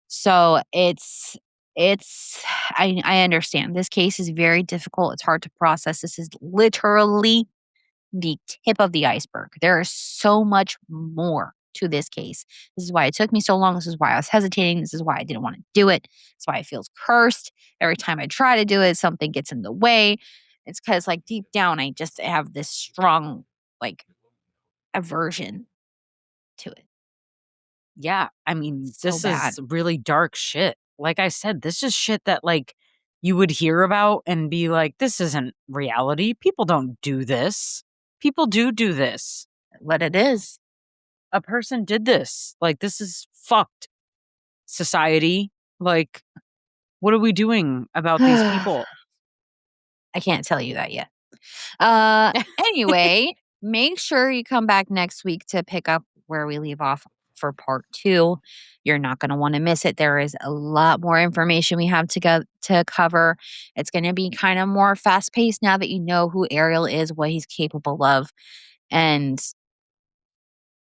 So it's I understand. This case is very difficult. It's hard to process. This is literally the tip of the iceberg. There is so much more to this case. This is why it took me so long. This is why I was hesitating. This is why I didn't want to do it. That's why it feels cursed. Every time I try to do it, something gets in the way. It's because, like, deep down, I just have this strong, like, aversion to it. Yeah, I mean, So this bad. is really dark shit. Like I said, this is shit that, like, you would hear about and be like, this isn't reality. People don't do this. People do this. What it is. A person did this. Like, this is fucked. Society. Like, what are we doing about these people? I can't tell you that yet. Anyway, make sure you come back next week to pick up where we leave off for part 2. You're not going to want to miss it. There is a lot more information we have to cover. It's going to be kind of more fast paced now that you know who Ariel is, what he's capable of. And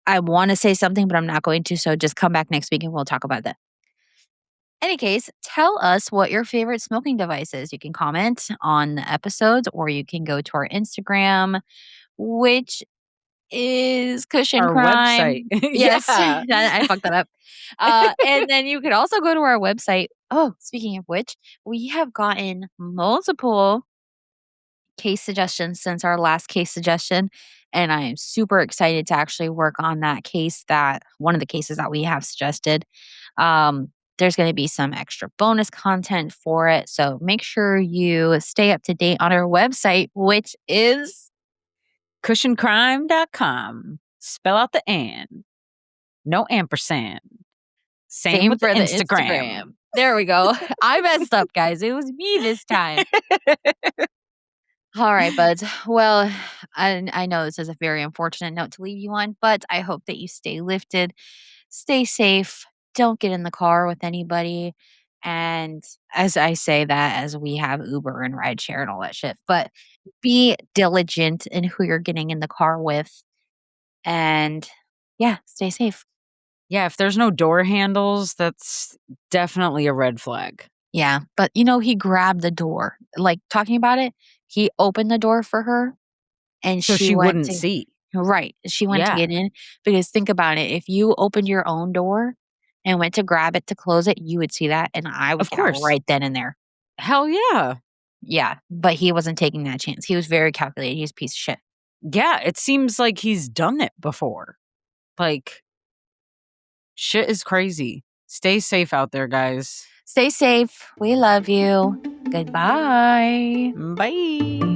I want to say something, but I'm not going to. So just come back next week and we'll talk about that. Any case, tell us what your favorite smoking device is. You can comment on the episodes or you can go to our Instagram, which is Kush and Our Crime. website. Yes, Yeah. I fucked that up. And then you could also go to our website. Oh, speaking of which, we have gotten multiple case suggestions since our last case suggestion. And I am super excited to actually work on that case, that one of the cases that we have suggested. There's going to be some extra bonus content for it. So make sure you stay up to date on our website, which is Cushioncrime.com. Spell out the N. No ampersand. Same with for the Instagram. There we go. I messed up, guys. It was me this time. All right, buds. Well, I know this is a very unfortunate note to leave you on, but I hope that you stay lifted, stay safe, don't get in the car with anybody. And as I say that, as we have Uber and rideshare and all that shit, but be diligent in who you're getting in the car with. And yeah, stay safe. Yeah, if there's no door handles, that's definitely a red flag. Yeah, but, he grabbed the door. Like, talking about it, he opened the door for her, and So she she went wouldn't to see. right, she went to Yeah, get in, because think about it, if you opened your own door and went to grab it to close it, you would see that, and I would of get out course. right then and there. Hell yeah. Yeah, but he wasn't taking that chance. He was very calculated. He's a piece of shit. Yeah, it seems like he's done it before. Like, shit is crazy. Stay safe out there, guys. Stay safe. We love you. Goodbye. Bye.